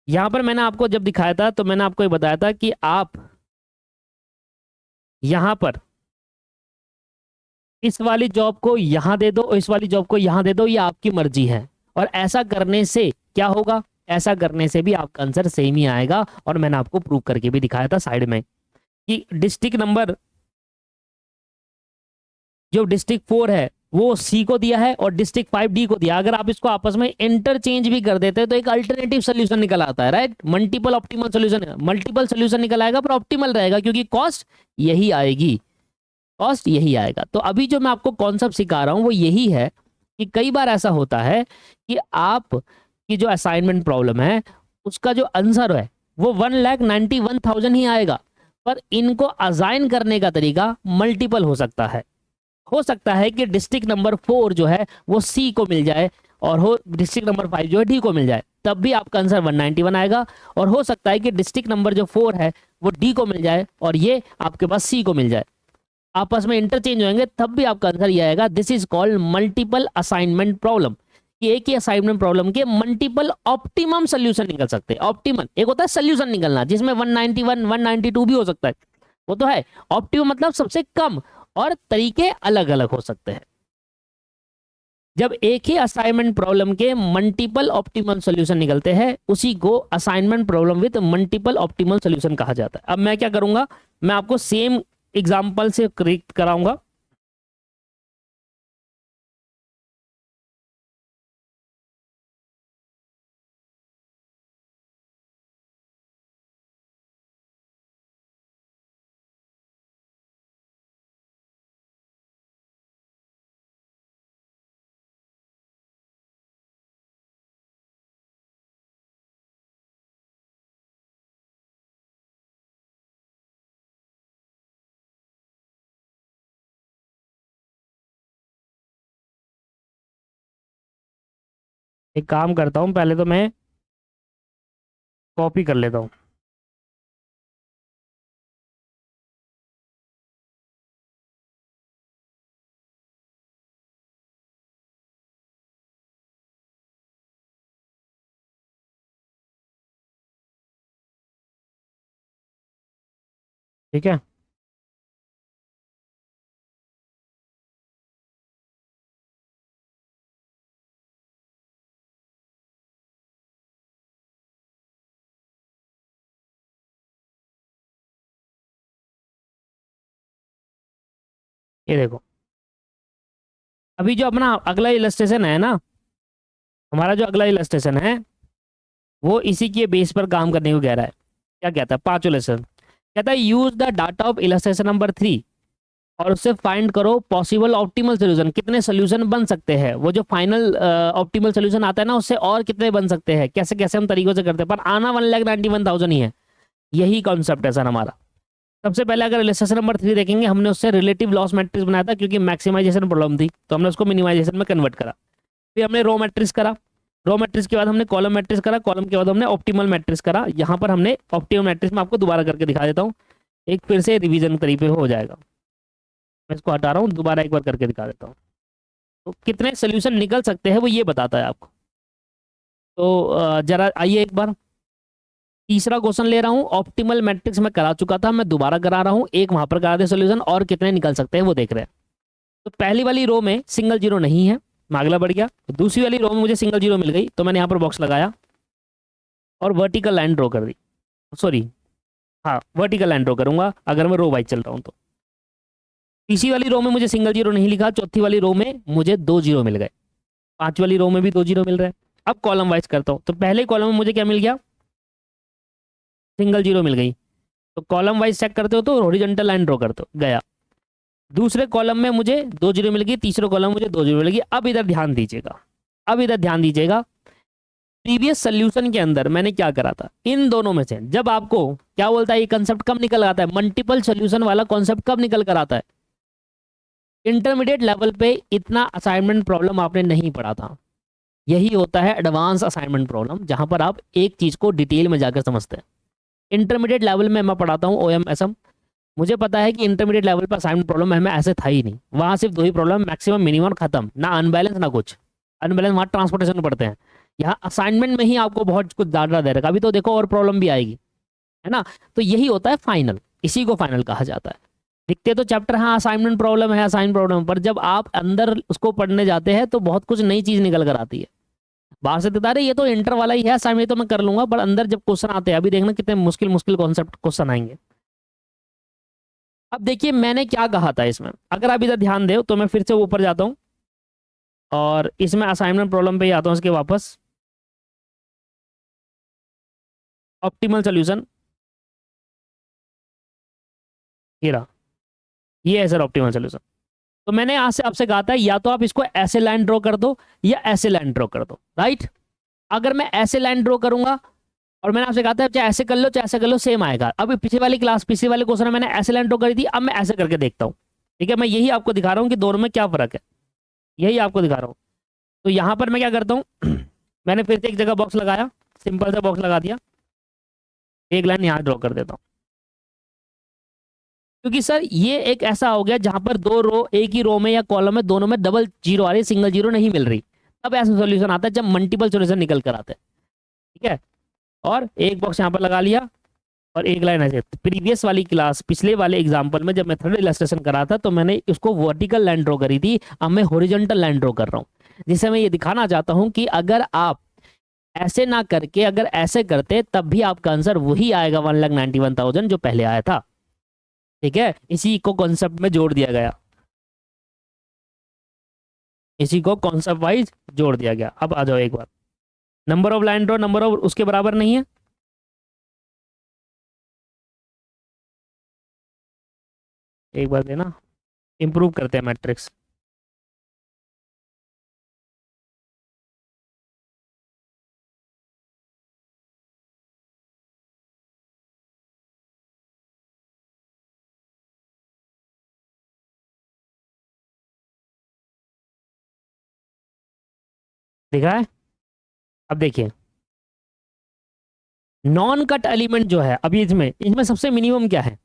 यहाँ पर मैंने आपको जब दिखाया था तो मैंने आपको ये बताया था कि आप यहाँ पर इस वाली जॉब को यहाँ दे दो और इस वाली जॉब को यहाँ दे दो, ये आपकी मर्जी है। और ऐसा करने से क्या होगा? ऐसा करने से भी आपका आंसर सेम ही आएगा। और मैंने आपको प्रूव करके भी दिखाया था साइड में कि डिस्ट्रिक्ट नंबर जो डिस्ट्रिक्ट 4 है वो सी को दिया है और डिस्ट्रिक्ट 5 डी को दिया। अगर आप इसको आपस में इंटरचेंज भी कर देते हैं तो एक अल्टरनेटिव सोल्यूशन निकल आता है, right? Multiple optimal solution, multiple solution निकल आएगा पर ऑप्टिमल रहेगा क्योंकि कॉस्ट यही आएगी। कॉस्ट यही आएगा। तो अभी जो मैं आपको कॉन्सेप्ट सिखा रहा हूं वो यही है कि कई बार ऐसा होता है कि आप की जो असाइनमेंट प्रॉब्लम है उसका जो आंसर है वो 1,91,000 ही आएगा, पर इनको असाइन करने का तरीका मल्टीपल हो सकता है। हो सकता है कि डिस्ट्रिक्ट नंबर 4 जो है वो सी को मिल जाए और हो डिस्ट्रिक्ट नंबर 5 जो है डी को मिल जाए, तब भी आपका आंसर 191 आएगा। और हो सकता है कि डिस्ट्रिक्ट नंबर जो 4 है वो डी को मिल जाए और ये आपके पास सी को मिल जाए, आपस में इंटरचेंज होंगे, तब भी आपका आंसर ये आएगा। This is called multiple assignment problem. एक ही असाइनमेंट प्रॉब्लम के मल्टीपल ऑप्टिमम सोल्यूशन निकल सकते हैं। ऑप्टिमल एक होता है सोल्यूशन निकलना जिसमें 191 192 भी हो सकता है, वो तो है। ऑप्टिमम मतलब सबसे कम, और तरीके अलग अलग हो सकते हैं। जब एक ही असाइनमेंट प्रॉब्लम के मल्टीपल ऑप्टिमल सॉल्यूशन निकलते हैं उसी को assignment problem with multiple optimal solution कहा जाता है। अब मैं क्या करूंगा, मैं आपको सेम एग्जांपल से करेक्ट कराऊंगा। एक काम करता हूं, पहले तो मैं कॉपी कर लेता हूं। ठीक है। ये देखो, अभी जो अपना अगला इलस्ट्रेशन है ना, हमारा जो अगला इलस्ट्रेशन है वो इसी के बेस पर काम करने को कह रहा है। क्या कहता है, पांचों लेसन कहता है use the data of illustration number 3 और उससे फाइंड करो पॉसिबल ऑप्टिमल सोल्यूशन, कितने सोल्यूशन बन सकते हैं। वो जो फाइनल ऑप्टिमल सोल्यूशन आता है ना, उससे और कितने बन सकते हैं, कैसे कैसे हम तरीकों से करते हैं, पर आना 1,91,000 ही है। यही कॉन्सेप्ट है सर हमारा। सबसे पहले अगर इलस्ट्रेशन नंबर 3 देखेंगे, हमने उससे रिलेटिव लॉस मैट्रिक्स बनाया था क्योंकि मैक्सिमाइजेशन प्रॉब्लम थी, तो हमने उसको मिनिमाइजेशन में कन्वर्ट करा। फिर हमने रो मैट्रिक्स करा, रो मैट्रिक्स के बाद हमने कॉलम मैट्रिक्स करा, कॉलम के बाद हमने ऑप्टिमल मैट्रिक्स करा। यहाँ पर हमने ऑप्टिमल मैट्रिक्स में आपको दोबारा करके दिखा देता हूँ, एक फिर से रिवीजन तरीके हो जाएगा। मैं इसको हटा रहा हूँ, दोबारा एक बार करके दिखा देता हूँ। तो कितने सोल्यूशन निकल सकते हैं वो ये बताता है आपको। तो जरा आइए एक बार तीसरा क्वेश्चन ले रहा हूँ। ऑप्टिमल मैट्रिक्स में करा चुका था, मैं दोबारा करा रहा हूँ, एक वहां पर करा दे सोल्यूशन, और कितने निकल सकते हैं वो देख रहे हैं। तो पहली वाली रो में सिंगल जीरो नहीं है, मैं अगला बढ़ गया। तो दूसरी वाली रो में मुझे सिंगल जीरो मिल गई, तो मैंने यहाँ पर बॉक्स लगाया और वर्टिकल लाइन ड्रॉ कर दी। सॉरी, हाँ वर्टिकल लाइन ड्रॉ करूंगा अगर मैं रो वाइज चल रहा हूँ तो। तीसरी वाली रो में मुझे सिंगल जीरो नहीं लिखा, चौथी वाली रो में मुझे 2 जीरो मिल गए, पांच वाली रो में भी 2 जीरो मिल रहे हैं। अब कॉलम वाइज करता हूँ, तो पहले कॉलम में मुझे क्या मिल गया, सिंगल जीरो मिल गई। तो कॉलम वाइज चेक करते हो तो हॉरिजॉन्टल लाइन ड्रॉ करते हो, गया। दूसरे कॉलम में मुझे 2 जीरो मिल गई, तीसरे कॉलम में मुझे 2 जीरो मिल गई। अब इधर ध्यान दीजिएगा, अब इधर ध्यान दीजिएगा, प्रीवियस सोल्यूशन के अंदर मैंने क्या करा था, इन दोनों में से जब आपको क्या बोलता है, ये कंसेप्ट कब निकल आता है, मल्टीपल सोल्यूशन वाला कॉन्सेप्ट कब निकल कर आता है, इंटरमीडिएट लेवल पे इतना असाइनमेंट प्रॉब्लम आपने नहीं पढ़ा था। यही होता है एडवांस असाइनमेंट प्रॉब्लम, जहां पर आप एक चीज को डिटेल में जाकर समझते हैं। इंटरमीडिएट लेवल में मैं पढ़ाता हूँ OM SM, मुझे पता है कि इंटरमीडिएट लेवल पर असाइनमेंट प्रॉब्लम में ऐसे था ही नहीं, वहां सिर्फ 2 ही प्रॉब्लम, मैक्सिमम मिनिमम, खत्म, ना अनबैलेंस ना कुछ। अनबैलेंस वहां ट्रांसपोर्टेशन में पढ़ते हैं, यहाँ असाइनमेंट में ही आपको बहुत कुछ ज्यादा दे रखा। अभी तो देखो और प्रॉब्लम भी आएगी, है ना। तो यही होता है फाइनल, इसी को फाइनल कहा जाता है। दिखते तो चैप्टर हाँ असाइनमेंट प्रॉब्लम है, असाइन प्रॉब्लम, पर जब आप अंदर उसको पढ़ने जाते हैं तो बहुत कुछ नई चीज निकल कर आती है। बाहर से देता रहे ये तो इंटर वाला ही है असाइनमेंट, तो मैं कर लूंगा, पर अंदर जब क्वेश्चन आते हैं, अभी देखना कितने मुश्किल मुश्किल कॉन्सेप्ट क्वेश्चन आएंगे। अब देखिए मैंने क्या कहा था इसमें, अगर आप इधर ध्यान दो तो मैं फिर से ऊपर जाता हूँ और इसमें असाइनमेंट प्रॉब्लम पे ही आता हूँ इसके वापस। ऑप्टिमल सोल्यूशन ये रहा, ये है सर ऑप्टिमल सोल्यूशन। तो मैंने यहाँ से आपसे कहा था या तो आप इसको ऐसे लाइन ड्रॉ कर दो या ऐसे लाइन ड्रॉ कर दो, राइट। अगर मैं ऐसे लाइन ड्रॉ करूंगा, और मैंने आपसे कहा था चाहे ऐसे कर लो चाहे ऐसे कर लो सेम आएगा। अब पिछले वाली क्लास पिछले वाले क्वेश्चन में मैंने ऐसे लाइन ड्रॉ करी थी, अब मैं ऐसे करके देखता हूँ। ठीक है, मैं यही आपको दिखा रहा हूँ कि दोनों में क्या फर्क है, यही आपको दिखा रहा हूँ। तो यहाँ पर मैं क्या करता हूँ मैंने फिर से एक जगह बॉक्स लगाया, सिंपल सा बॉक्स लगा दिया, एक लाइन यहाँ ड्रॉ कर देता हूँ। क्योंकि सर ये एक ऐसा हो गया जहां पर 2 रो एक ही रो में या कॉलम में दोनों में डबल जीरो आ रही, सिंगल जीरो नहीं मिल रही। तब ऐसा सॉल्यूशन आता है जब मल्टीपल सॉल्यूशन निकल कर आते हैं। ठीक है, और एक बॉक्स यहाँ पर लगा लिया और एक लाइन ऐसे। प्रीवियस वाली क्लास पिछले वाले एग्जांपल में जब मैं थर्ड इलस्ट्रेशन करा था तो मैंने उसको वर्टिकल लाइन ड्रॉ करी थी, अब मैं हॉरिजॉन्टल लाइन ड्रॉ कर रहा हूँ, जिससे मैं ये दिखाना चाहता हूँ कि अगर आप ऐसे ना करके अगर ऐसे करते तब भी आपका आंसर वही आएगा 1,91,000 जो पहले आया था। ठीक है, इसी को कॉन्सेप्ट में जोड़ दिया गया, इसी को कॉन्सेप्ट वाइज जोड़ दिया गया। अब आ जाओ एक बार, number of line draw number of उसके बराबर नहीं है, एक बार देना, इंप्रूव करते हैं मैट्रिक्स। दिख रहा है, अब देखिए नॉन कट एलिमेंट जो है अभी इसमें इसमें सबसे मिनिमम क्या है,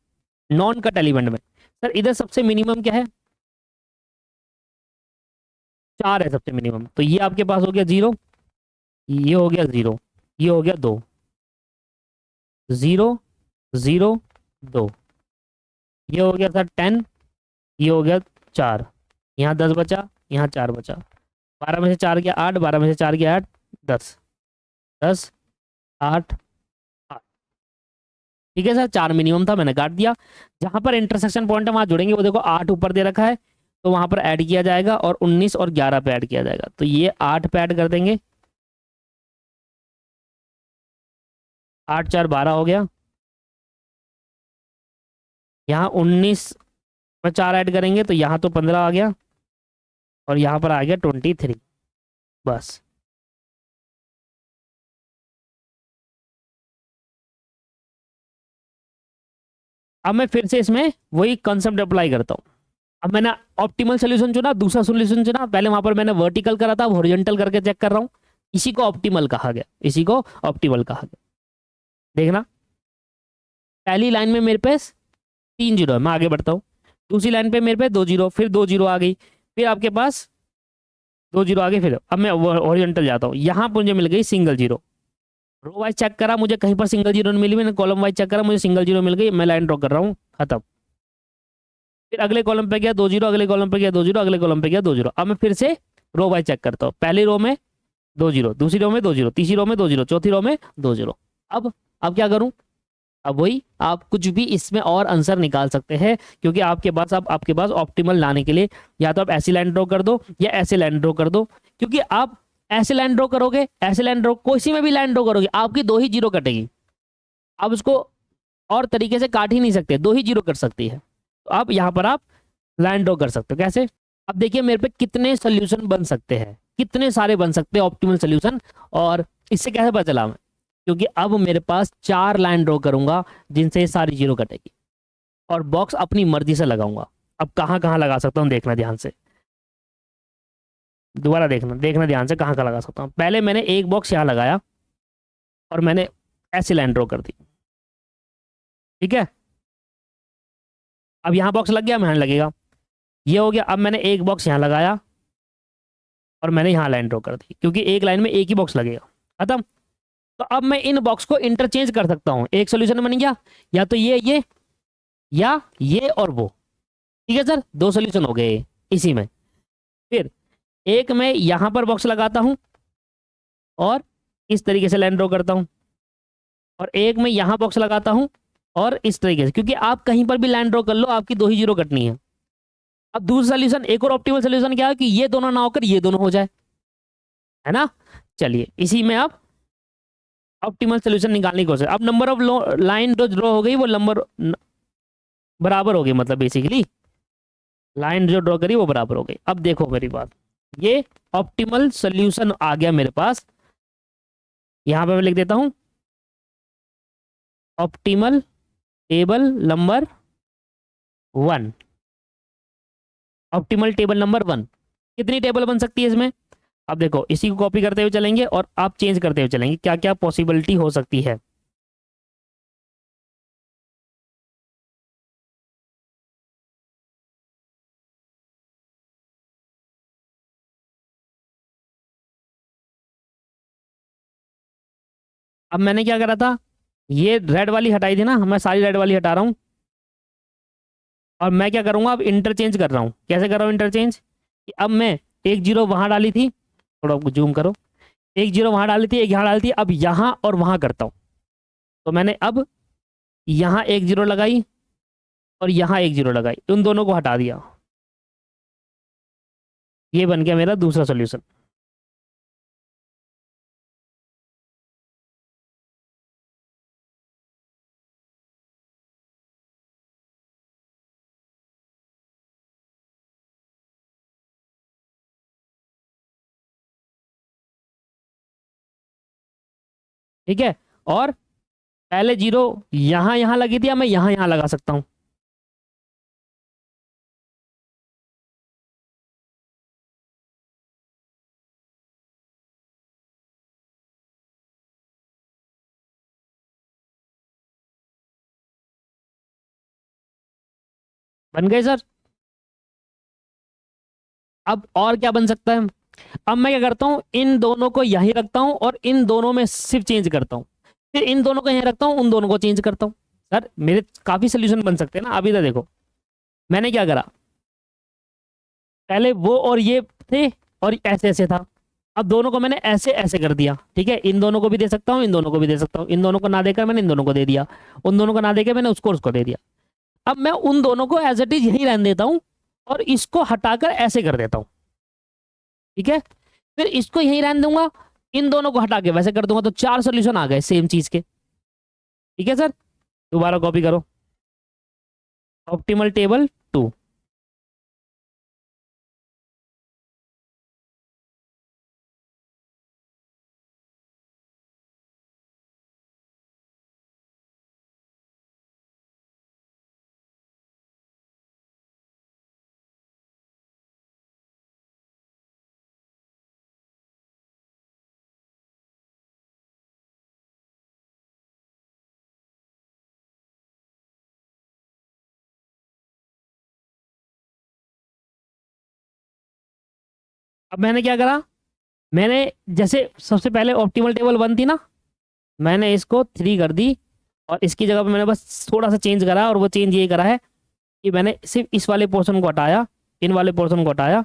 नॉन कट एलिमेंट में सर इधर सबसे मिनिमम क्या है, 4 है सबसे मिनिमम। तो ये आपके पास हो गया 0, ये हो गया 0, ये हो गया 2, 0 0 2। ये हो गया सर 10, ये हो गया 4, यहाँ 10 बचा, यहाँ 4 बचा, 12 में से 4 गया 8, 12 में से 4 गया 8, 10, 10, 8, 8। ठीक है सर, 4 मिनिमम था, मैंने काट दिया। जहां पर इंटरसेक्शन पॉइंट है वहां जुड़ेंगे, वो देखो 8 ऊपर दे रखा है, तो वहां पर ऐड किया जाएगा और 19 और 11 पे ऐड किया जाएगा, तो ये 8 पे ऐड कर देंगे, 8 4 12 हो गया। यहाँ 19 में 4 ऐड करेंगे तो यहाँ तो 15 आ गया, और यहाँ पर आ गया 23। बस। अब मैं फिर से इसमें वही कंसेप्ट अप्लाई करता हूँ। अब मैंने ऑप्टिमल सोल्यूशन चुना, दूसरा सोल्यूशन चुना, पहले वहां पर मैंने वर्टिकल करा था, अब हॉरिजॉन्टल करके चेक कर रहा हूँ। इसी को ऑप्टिमल कहा गया, इसी को ऑप्टिमल कहा गया। देखना, पहली लाइन में मेरे पास 3 जीरो है, मैं आगे बढ़ता हूँ। दूसरी लाइन पे मेरे पे 2 जीरो, फिर 2 जीरो आ गई, फिर आपके पास 2 जीरो आ गई, फिर अब मैं हॉरिजॉन्टल जाता हूँ, यहाँ पर मुझे मिल गई single zero. Row wise check करा, मुझे कहीं पर सिंगल जीरो नहीं मिली, मैंने कॉलम वाइज चेक करा, मुझे सिंगल जीरो मिल गई, मैं लाइन ड्रॉ कर रहा हूँ, खत्म। फिर अगले कॉलम पे गया 2 जीरो, अगले कॉलम पे गया 2 जीरो, अगले कॉलम पे गया 2 जीरो। अब मैं फिर से रो वाइज चेक करता हूँ, पहली रो में 2 जीरो, दूसरी रो में 2 जीरो, तीसरी रो में 2 जीरो, चौथी रो में 2 जीरो। अब क्या करूं? अब वही, आप कुछ भी इसमें और आंसर निकाल सकते हैं, क्योंकि आपके पास, अब आपके पास ऑप्टिमल लाने के लिए या तो आप ऐसी लाइन ड्रॉ कर दो या ऐसे लाइन ड्रॉ कर दो, क्योंकि आप ऐसे लाइन ड्रॉ करोगे, ऐसे लाइन ड्रॉ, किसी में भी लाइन ड्रॉ करोगे, आपकी 2 ही जीरो कटेगी। आप उसको और तरीके से काट ही नहीं सकते, 2 ही जीरो कट सकती है। तो आप यहाँ पर आप लाइन ड्रॉ कर सकते हो। कैसे? अब देखिए मेरे पे कितने सोल्यूशन बन सकते हैं, कितने सारे बन सकते हैं ऑप्टिमल सोल्यूशन। और इससे कैसे पता चला मैं? क्योंकि अब मेरे पास 4 लाइन ड्रॉ करूंगा जिनसे ये सारी जीरो कटेगी, और बॉक्स अपनी मर्जी से लगाऊंगा। अब कहाँ कहाँ लगा सकता हूँ, देखना ध्यान से, दोबारा देखना, देखना ध्यान से कहाँ कहाँ लगा सकता हूँ। पहले मैंने एक बॉक्स यहाँ लगाया और मैंने ऐसी लाइन ड्रॉ कर दी, ठीक है। अब यहाँ बॉक्स लग गया, यहाँ लगेगा, ये हो गया। अब मैंने एक बॉक्स यहाँ लगाया और मैंने यहाँ लाइन ड्रॉ कर दी, क्योंकि एक लाइन में एक ही बॉक्स लगेगा, खत्म। तो अब मैं इन बॉक्स को इंटरचेंज कर सकता हूँ, एक सोल्यूशन बन गया, या तो ये या ये और वो। ठीक है सर, 2 सोल्यूशन हो गए इसी में। फिर एक मैं यहां पर बॉक्स लगाता हूं और इस तरीके से लाइन ड्रॉ करता हूं, और एक मैं यहां बॉक्स लगाता हूं और इस तरीके से, क्योंकि आप कहीं पर भी लाइन ड्रॉ कर लो, आपकी 2 ही जीरो कटनी है। अब दूसरा सोल्यूशन, एक और ऑप्टिमल सोल्यूशन क्या है कि ये दोनों ना होकर ये दोनों हो जाए, है ना। चलिए, इसी में आप ऑप्टिमल सोल्यूशन निकालने की कोशिश। अब नंबर ऑफ लाइन जो ड्रॉ हो गई वो नंबर बराबर हो गई, मतलब बेसिकली लाइन जो ड्रॉ करी वो बराबर हो गई। अब देखो मेरी बात, ये ऑप्टिमल सोल्यूशन आ गया मेरे पास। यहां पे मैं लिख देता हूं optimal table number 1। Optimal table number 1, कितनी टेबल बन सकती है इसमें? अब देखो, इसी को कॉपी करते हुए चलेंगे और आप चेंज करते हुए चलेंगे, क्या क्या पॉसिबिलिटी हो सकती है। अब मैंने क्या करा था, ये रेड वाली हटाई थी ना, मैं सारी रेड वाली हटा रहा हूं, और मैं क्या करूंगा, अब इंटरचेंज कर रहा हूं। कैसे कर रहा हूं इंटरचेंज? कि अब मैं एक जीरो वहां डाली थी, थोड़ा जूम करो, एक जीरो वहां डाली थी, एक यहाँ डाली थी, अब यहाँ और वहां करता हूं। तो मैंने अब यहाँ एक जीरो लगाई और यहाँ एक जीरो लगाई, उन दोनों को हटा दिया, ये बन गया मेरा दूसरा सोल्यूशन। ठीक है, और पहले जीरो यहाँ यहाँ लगी थी, अब मैं यहाँ यहाँ लगा सकता हूँ। बन गए सर। अब और क्या बन सकता है? अब मैं क्या करता हूँ, इन दोनों को यहीं रखता हूँ और इन दोनों में सिर्फ चेंज करता हूँ, फिर इन दोनों को यहीं रखता हूँ, उन दोनों को चेंज करता हूँ। सर मेरे काफी सोल्यूशन बन सकते हैं ना। अभी तो देखो, मैंने क्या करा, पहले वो और ये थे और ऐसे ऐसे था, अब दोनों को मैंने ऐसे ऐसे कर दिया, ठीक है, इन दोनों को भी दे सकता हूँ, इन दोनों को भी दे सकता हूँ, इन दोनों को ना देकर मैंने इन दोनों को दे दिया, उन दोनों को ना देकर मैंने उसको दे दिया। अब मैं उन दोनों को एज इट इज यहीं रहने देता हूँ और इसको हटाकर ऐसे कर देता हूँ, ठीक है, फिर इसको यहीं रहने दूंगा, इन दोनों को हटा के वैसे कर दूंगा, तो 4 सोल्यूशन आ गए सेम चीज के, ठीक है सर। दोबारा कॉपी करो, ऑप्टिमल टेबल 2। अब मैंने क्या करा, मैंने जैसे सबसे पहले ऑप्टिमल टेबल 1 थी ना, मैंने इसको 3 कर दी और इसकी जगह पे मैंने बस थोड़ा सा चेंज करा, और वो चेंज ये करा है कि मैंने सिर्फ इस वाले पोर्शन को हटाया, इन वाले पोर्शन को हटाया,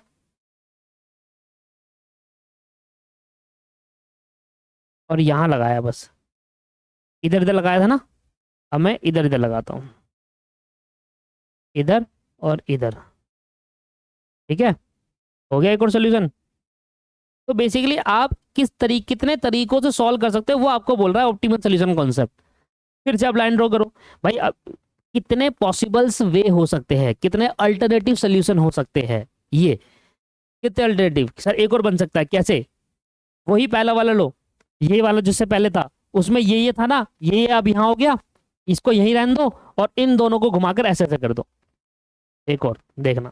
और यहाँ लगाया बस, इधर इधर लगाया था ना, अब मैं इधर इधर लगाता हूँ, इधर और इधर, ठीक है, हो गया एक और सोल्यूशन। तो बेसिकली आप कितने तरीकों से सॉल्व कर सकते हो वो आपको बोल रहा है ऑप्टिमल सोल्यूशन कॉन्सेप्ट। फिर से आप लाइन ड्रॉ करो भाई, अब कितने पॉसिबल्स वे हो सकते हैं, कितने अल्टरनेटिव सोल्यूशन हो सकते हैं, ये कितने अल्टरनेटिव सर, एक और बन सकता है कैसे, वही पहला वाला लो, ये वाला जिससे पहले था उसमें ये था ना, ये अब यहाँ हो गया, इसको यहीं रहने दो और इन दोनों को घुमाकर ऐसे ऐसे कर दो, एक और देखना।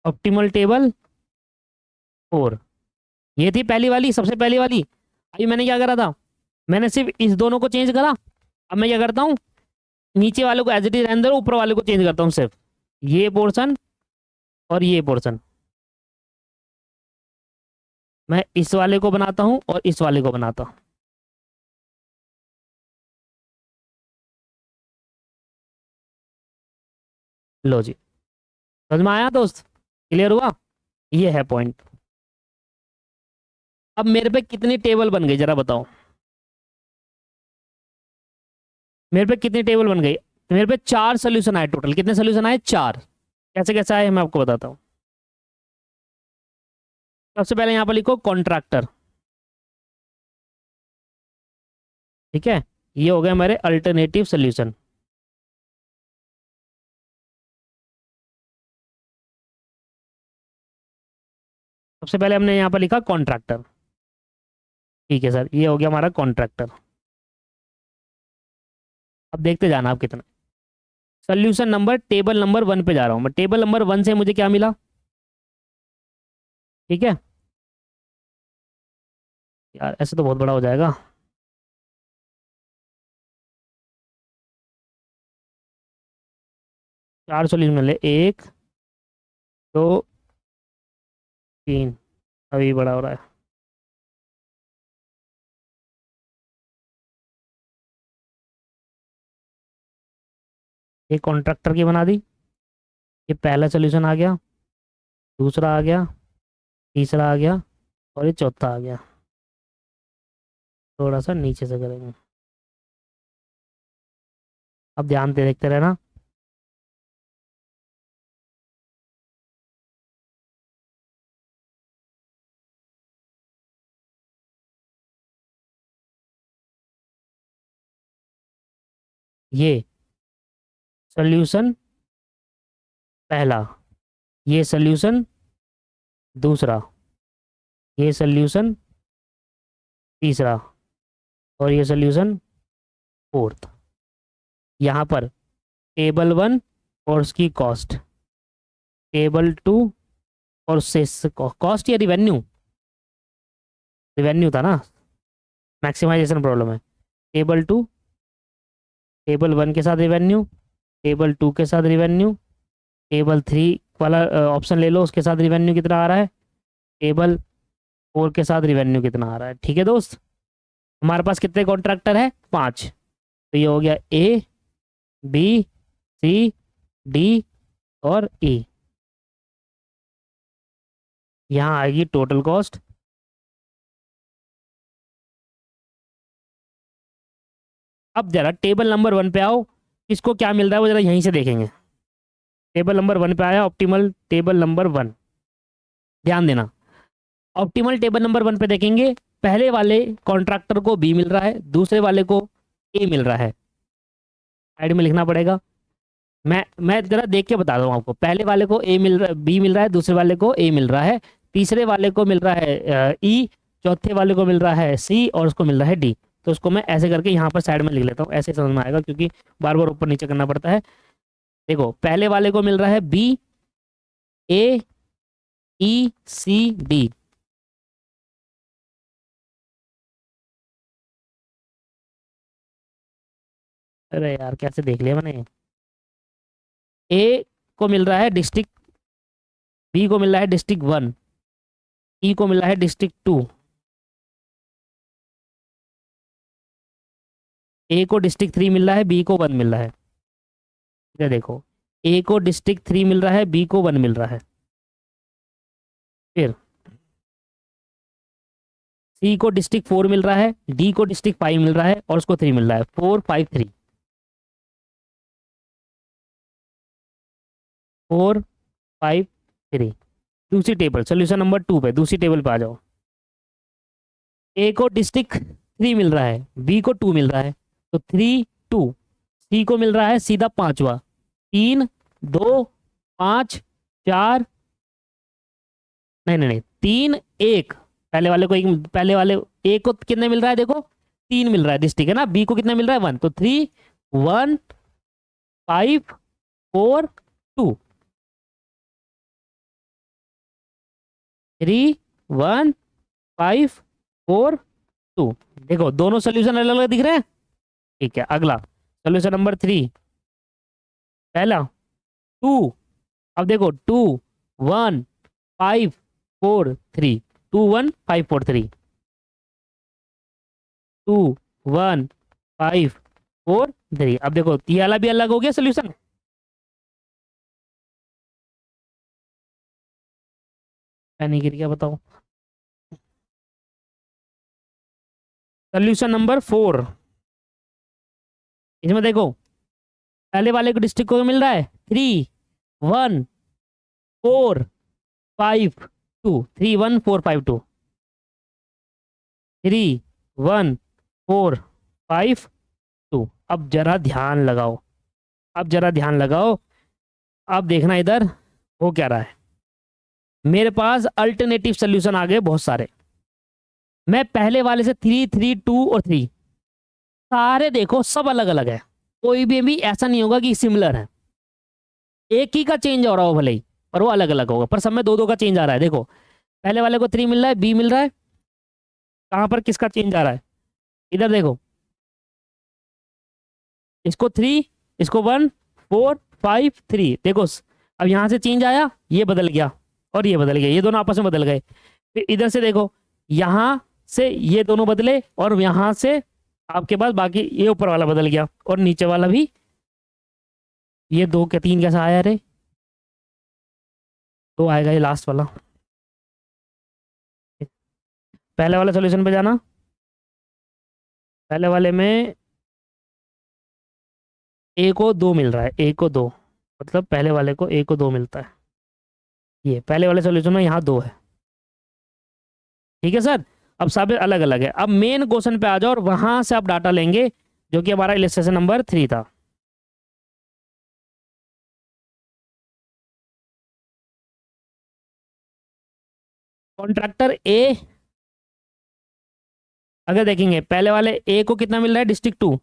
ऑप्टिमल टेबल 4, ये थी पहली वाली, सबसे पहली वाली। अभी मैंने क्या करा था, मैंने सिर्फ इस दोनों को चेंज करा, अब मैं क्या करता हूँ, नीचे वाले को एज इट इज रहने दे रहा हूं, ऊपर वाले को चेंज करता हूँ सिर्फ ये पोर्शन और ये पोर्शन, मैं इस वाले को बनाता हूँ और इस वाले को बनाता हूँ। लो जी, समझ में आया दोस्त, क्लियर हुआ, ये है पॉइंट। अब मेरे पे कितनी टेबल बन गई जरा बताओ, मेरे पे कितनी टेबल बन गई, मेरे पे 4 सोल्यूशन आए टोटल, कितने सोल्यूशन आए 4, कैसे कैसे आए मैं आपको बताता हूँ। सबसे पहले यहाँ पर लिखो कॉन्ट्रैक्टर, ठीक है, ये हो गए हमारे अल्टरनेटिव सोल्यूशन। सबसे पहले हमने यहाँ पर लिखा कॉन्ट्रैक्टर, ठीक है सर, ये हो गया हमारा कॉन्ट्रैक्टर। अब देखते जाना आप कितना, सोल्यूशन नंबर टेबल नंबर 1 पे जा रहा हूँ मैं, टेबल नंबर 1 से मुझे क्या मिला, ठीक है, यार ऐसे तो बहुत बड़ा हो जाएगा, 4 सोल्यूशन मिले, 1 2 3, अभी बड़ा हो रहा है, एक कॉन्ट्रैक्टर की बना दी, ये पहला सोल्यूशन आ गया, दूसरा आ गया, तीसरा आ गया और ये चौथा आ गया, थोड़ा सा नीचे से करेंगे, अब ध्यान से देखते रहना। ये सोल्यूशन पहला, ये सोल्यूशन दूसरा, ये सोल्यूशन तीसरा और ये सोल्यूशन फोर्थ। यहाँ पर टेबल 1 और उसकी कॉस्ट, टेबल 2 और सेस कॉस्ट या रिवेन्यू, रिवेन्यू था ना, मैक्सिमाइजेशन प्रॉब्लम है, टेबल 2 टेबल 1 के साथ रिवेन्यू, टेबल 2 के साथ रिवेन्यू, टेबल 3 वाला ऑप्शन ले लो, उसके साथ रिवेन्यू कितना आ रहा है, टेबल 4 के साथ रिवेन्यू कितना आ रहा है। ठीक है दोस्त, हमारे पास कितने कॉन्ट्रैक्टर है, 5। तो ये हो गया ए, बी, सी, डी और ई। यहाँ आएगी टोटल कॉस्ट। अब जरा टेबल नंबर 1 पे आओ, किसको क्या मिल रहा है वो जरा यहीं से देखेंगे। टेबल नंबर 1 पे आया, ऑप्टिमल टेबल नंबर 1, ध्यान देना। ऑप्टिमल टेबल नंबर 1 पे देखेंगे, पहले वाले कॉन्ट्रैक्टर को बी मिल रहा है, दूसरे वाले को ए मिल रहा है। साइड में लिखना पड़ेगा, मैं जरा देख के बता दूँ आपको। पहले वाले को ए मिल रहा, बी मिल रहा है, दूसरे वाले को ए मिल रहा है, तीसरे वाले को मिल रहा है ई, चौथे वाले को मिल रहा है सी और उसको मिल रहा है डी। तो उसको मैं ऐसे करके यहाँ पर साइड में लिख लेता हूँ, ऐसे समझ में आएगा क्योंकि बार बार ऊपर नीचे करना पड़ता है। देखो पहले वाले को मिल रहा है बी, ए, ई, सी, डी। अरे यार कैसे देख लिया मैंने। ए को मिल रहा है डिस्ट्रिक्ट, बी को मिल रहा है डिस्ट्रिक्ट 1, ई को मिल रहा है डिस्ट्रिक्ट 2, ए को डिस्ट्रिक्ट 3 मिल रहा है, बी को 1 मिल रहा है। इधर देखो, ए को डिस्ट्रिक्ट 3 मिल रहा है, बी को 1 मिल रहा है। फिर सी को डिस्ट्रिक्ट 4 मिल रहा है, डी को डिस्ट्रिक्ट 5 मिल रहा है और उसको 3 मिल रहा है, 4 5 3, 4 5 3। दूसरी टेबल सोल्यूशन नंबर 2 पे, दूसरी टेबल पे आ जाओ। ए को डिस्ट्रिक्ट 3 मिल रहा है, बी को 2 मिल रहा है, तो 3 2। सी को मिल रहा है सीधा पांचवा, 3 2 5 4, नहीं नहीं नहीं 3 1। पहले वाले को एक, पहले वाले ए को कितने मिल रहा है, देखो 3 मिल रहा है डिस्ट्रिक्ट है ना, बी को कितना मिल रहा है 1, तो 3 1 5 4 2, 3 1 5 4 2। देखो दोनों सोल्यूशन अलग अलग दिख रहे हैं। ठीक है, अगला सोल्यूशन नंबर 3, पहला 2, अब देखो 2 1 5 4 3, 2 1 5 4 3, 2 1 5 4 3। अब देखो ये वाला भी अलग हो गया सोल्यूशन। नहीं गिर गया, बताओ। सोल्यूशन नंबर 4, इसमें देखो पहले वाले को डिस्ट्रिक्ट को मिल रहा है 3 1 4 5 2, 3 1 4 5 2, 3 1 4 5 2। अब जरा ध्यान लगाओ, अब जरा ध्यान लगाओ, अब देखना इधर हो क्या रहा है। मेरे पास अल्टरनेटिव सोल्यूशन आ गए बहुत सारे। मैं पहले वाले से 3 3 2 और 3 सारे देखो सब अलग अलग है, कोई भी ऐसा नहीं होगा कि सिमिलर है। एक ही का चेंज हो रहा हो भले ही, पर वो अलग अलग होगा, पर सब में दो दो का चेंज आ रहा है। देखो पहले वाले को 3 मिल रहा है, बी मिल रहा है, कहाँ पर किसका चेंज आ रहा है, इधर देखो, इसको 3, इसको 1 4 5 3। देखो अब यहाँ से चेंज आया, ये बदल गया और ये बदल गया, ये दोनों आपस में बदल गए। फिर इधर से देखो, यहाँ से ये दोनों बदले और यहाँ से आपके पास बाकी ये ऊपर वाला बदल गया और नीचे वाला भी। ये 2 के 3 कैसा आया रे, 2 आएगा ये लास्ट वाला। पहले वाले सॉल्यूशन पे जाना, पहले वाले में ए को 2 मिल रहा है, ए को 2, मतलब पहले वाले को ए को 2 मिलता है। ये पहले वाले सॉल्यूशन में यहाँ 2 है। ठीक है सर, अब सब अलग अलग है। अब मेन क्वेश्चन पे आ जाओ और वहां से आप डाटा लेंगे जो कि हमारा इलस्ट्रेशन नंबर 3 था। कॉन्ट्रैक्टर ए, अगर देखेंगे पहले वाले ए को कितना मिल रहा है डिस्ट्रिक्ट 2,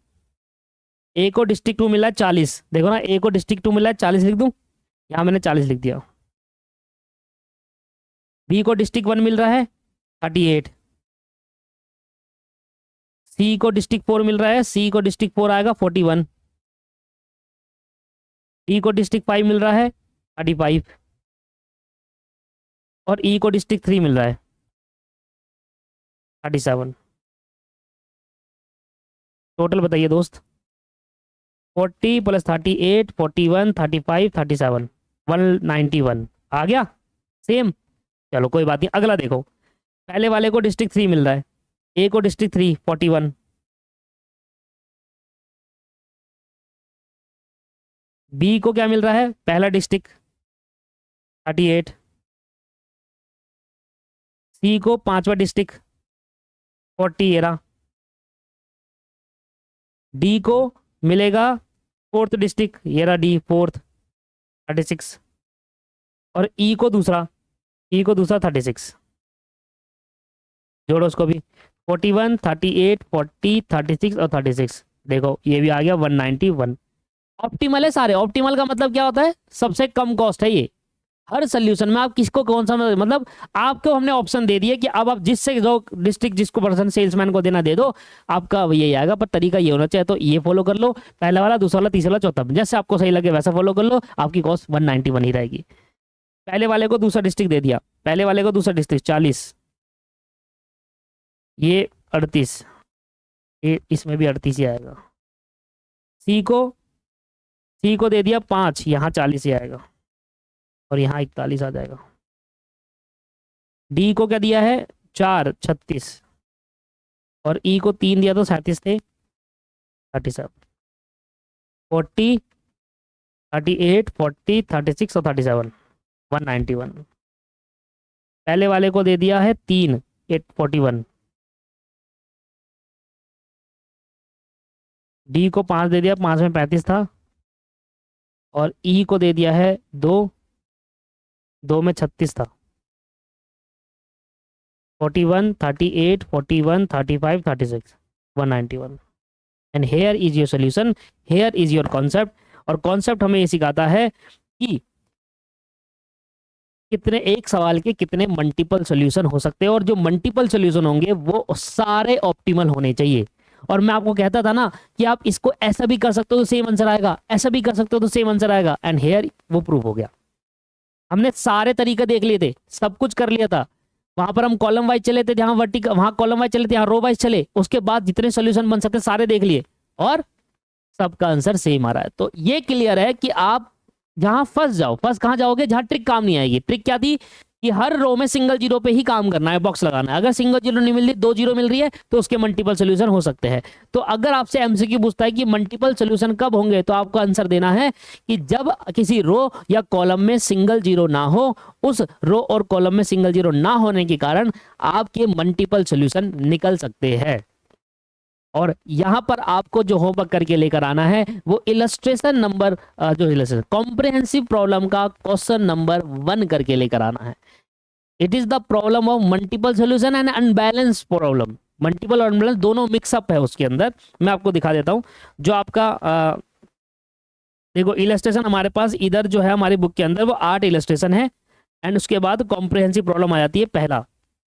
ए को डिस्ट्रिक्ट 2 मिला है 40। देखो ना, ए को डिस्ट्रिक्ट 2 मिला है 40 लिख दूं, यहाँ मैंने 40 लिख दिया। बी को डिस्ट्रिक्ट 1 मिल रहा है 38, सी को डिस्ट्रिक्ट 4 मिल रहा है, सी को डिस्ट्रिक्ट 4 आएगा 41, डी को डिस्ट्रिक्ट 5 मिल रहा है 35, और ई को डिस्ट्रिक्ट 3 मिल रहा है 37। टोटल बताइए दोस्त। 40 + 38, 41, 35, 37, 191 आ गया सेम। चलो कोई बात नहीं, अगला देखो। पहले वाले को डिस्ट्रिक्ट 3 मिल रहा है, ए को डिस्ट्रिक्ट 3 41, बी को क्या मिल रहा है, पहला डिस्ट्रिक्ट 38, सी को पांचवा डिस्ट्रिक्ट 40 ये रहा, डी को मिलेगा फोर्थ डिस्ट्रिक्ट ये रहा डी फोर्थ 36, और ई को दूसरा 36। जोड़ो उसको भी, 41, 38, 40, 36 और 36। देखो ये भी आ गया 191। ऑप्टिमल है सारे। ऑप्टिमल का मतलब क्या होता है, सबसे कम कॉस्ट है ये। हर सोल्यूशन में आप किसको कौन सा, मतलब आपको हमने ऑप्शन दे दिया कि अब आप जिससे जो डिस्ट्रिक्ट जिसको पर्सन सेल्समैन को देना दे दो, आपका यही आएगा। पर तरीका ये होना चाहिए, तो ये फॉलो कर लो, पहला वाला, दूसरा वाला, तीसरा वाला, चौथा, जैसे आपको सही लगे वैसा फॉलो कर लो, आपकी कॉस्ट 191 ही रहेगी। पहले वाले को दूसरा डिस्ट्रिक्ट दे दिया, पहले वाले को दूसरा डिस्ट्रिक्ट 40, ये 38, ये इसमें भी 38 ही आएगा। सी को दे दिया 5, यहाँ 40 ही आएगा, और यहाँ 41 आ जाएगा। डी को क्या दिया है 4, 36, और ई को 3 दिया तो 37 थे 37, 40, 38, 40, 36 और 37, 191। पहले वाले को दे दिया है 3, 41, डी को 5 दे दिया, 5 में 35 था, और ई को दे दिया है 2, 2 में 36 था, 41, 38, 41, 35, 36, 191। And here is your solution, here is your concept. और कॉन्सेप्ट हमें ये सिखाता है कि कितने एक सवाल के कितने मल्टीपल सोल्यूशन हो सकते हैं, और जो मल्टीपल सोल्यूशन होंगे वो सारे ऑप्टिमल होने चाहिए। और मैं आपको कहता था ना कि आप इसको ऐसा भी कर सकते हो तो सेम आंसर आएगा, ऐसा भी कर सकते हो तो सेम आंसर आएगा, एंड हेयर वो प्रूव हो गया। हमने सारे तरीके देख लिए थे, सब कुछ कर लिया था। वहां पर हम कॉलम वाइज चले थे, जहां वर्टिकल, वहां कॉलम वाइज चले थे, यहाँ रो वाइज चले, उसके बाद जितने सोल्यूशन बन सकते सारे देख लिए, और सबका आंसर सेम आ रहा है। तो ये क्लियर है कि आप जहां फंस जाओ, फंस कहां जाओगे, जहां ट्रिक काम नहीं आएगी। ट्रिक क्या थी कि हर रो में सिंगल जीरो पे ही काम करना है, बॉक्स लगाना है। अगर सिंगल जीरो नहीं मिल रही, 2 जीरो मिल रही है, तो उसके मल्टीपल सोल्यूशन हो सकते हैं। तो अगर आपसे एमसीक्यू पूछता है कि मल्टीपल सोल्यूशन कब होंगे, तो आपको आंसर देना है कि जब किसी रो या कॉलम में सिंगल जीरो ना हो, उस रो और कॉलम में सिंगल जीरो ना होने के कारण आपके मल्टीपल सोल्यूशन निकल सकते हैं। और यहां पर आपको जो होमवर्क करके लेकर आना है वो इलस्ट्रेशन नंबर, जो इलस्ट्रेशन कॉम्प्रिहेंसिव प्रॉब्लम का क्वेश्चन नंबर 1 करके लेकर आना है। It is the problem of multiple solution and unbalance problem. Multiple और अनबैलेंस दोनों मिक्सअप है उसके अंदर। मैं आपको दिखा देता हूं जो आपका देखो इलस्ट्रेशन हमारे पास इधर जो है हमारी बुक के अंदर वो 8 इलस्ट्रेशन है, एंड उसके बाद कॉम्प्रिहेंसिव प्रॉब्लम आ जाती है पहला,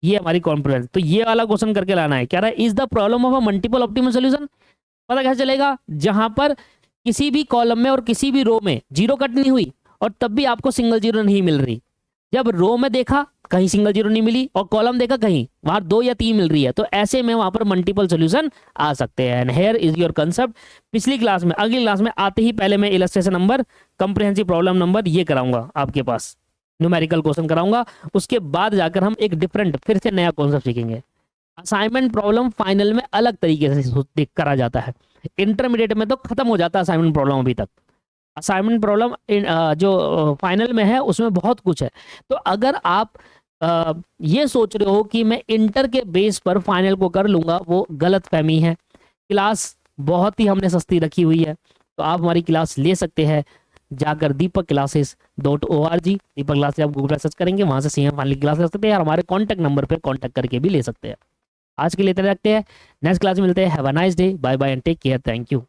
ये हमारी कॉम्प्रिहेंस। तो ये वाला क्वेश्चन करके लाना है, कह रहा है is the problem of a multiple optimal solution. पता कैसे चलेगा, जहां पर किसी भी कॉलम में और किसी भी रो में जीरो कट नहीं हुई और तब भी आपको सिंगल जीरो नहीं मिल रही। जब रो में देखा कहीं सिंगल जीरो नहीं मिली, और कॉलम देखा कहीं वहां 2 या 3 मिल रही है, तो ऐसे में वहां पर मल्टीपल सोल्यूशन आ सकते हैं। And here is your concept. पिछली क्लास में, अगली क्लास में आते ही पहले मैं illustration number, comprehensive problem number ये कराऊंगा आपके पास, न्यूमेरिकल क्वेश्चन कराऊंगा। उसके बाद जाकर हम एक डिफरेंट फिर से नया कॉन्सेप्ट सीखेंगे। असाइनमेंट प्रॉब्लम फाइनल में अलग तरीके से करा जाता है, इंटरमीडिएट में तो खत्म हो जाता है असाइनमेंट प्रॉब्लम। अभी तक असाइनमेंट प्रॉब्लम जो फाइनल में है उसमें बहुत कुछ है। तो अगर आप ये सोच रहे हो कि मैं इंटर के बेस पर फाइनल को कर लूंगा, वो गलत फहमी है। क्लास बहुत ही हमने सस्ती रखी हुई है, तो आप हमारी क्लास ले सकते हैं जाकर deepakclasses.org, दीपक क्लासेस आप गूगल पर सर्च करेंगे, वहां से सीएम फाइनल क्लास ले सकते हैं, और हमारे कॉन्टैक्ट नंबर पर कॉन्टैक्ट करके भी ले सकते हैं। आज के लिए इतना रखते हैं, नेक्स्ट क्लास में मिलते हैं। Have a nice day, bye bye and take care, thank you.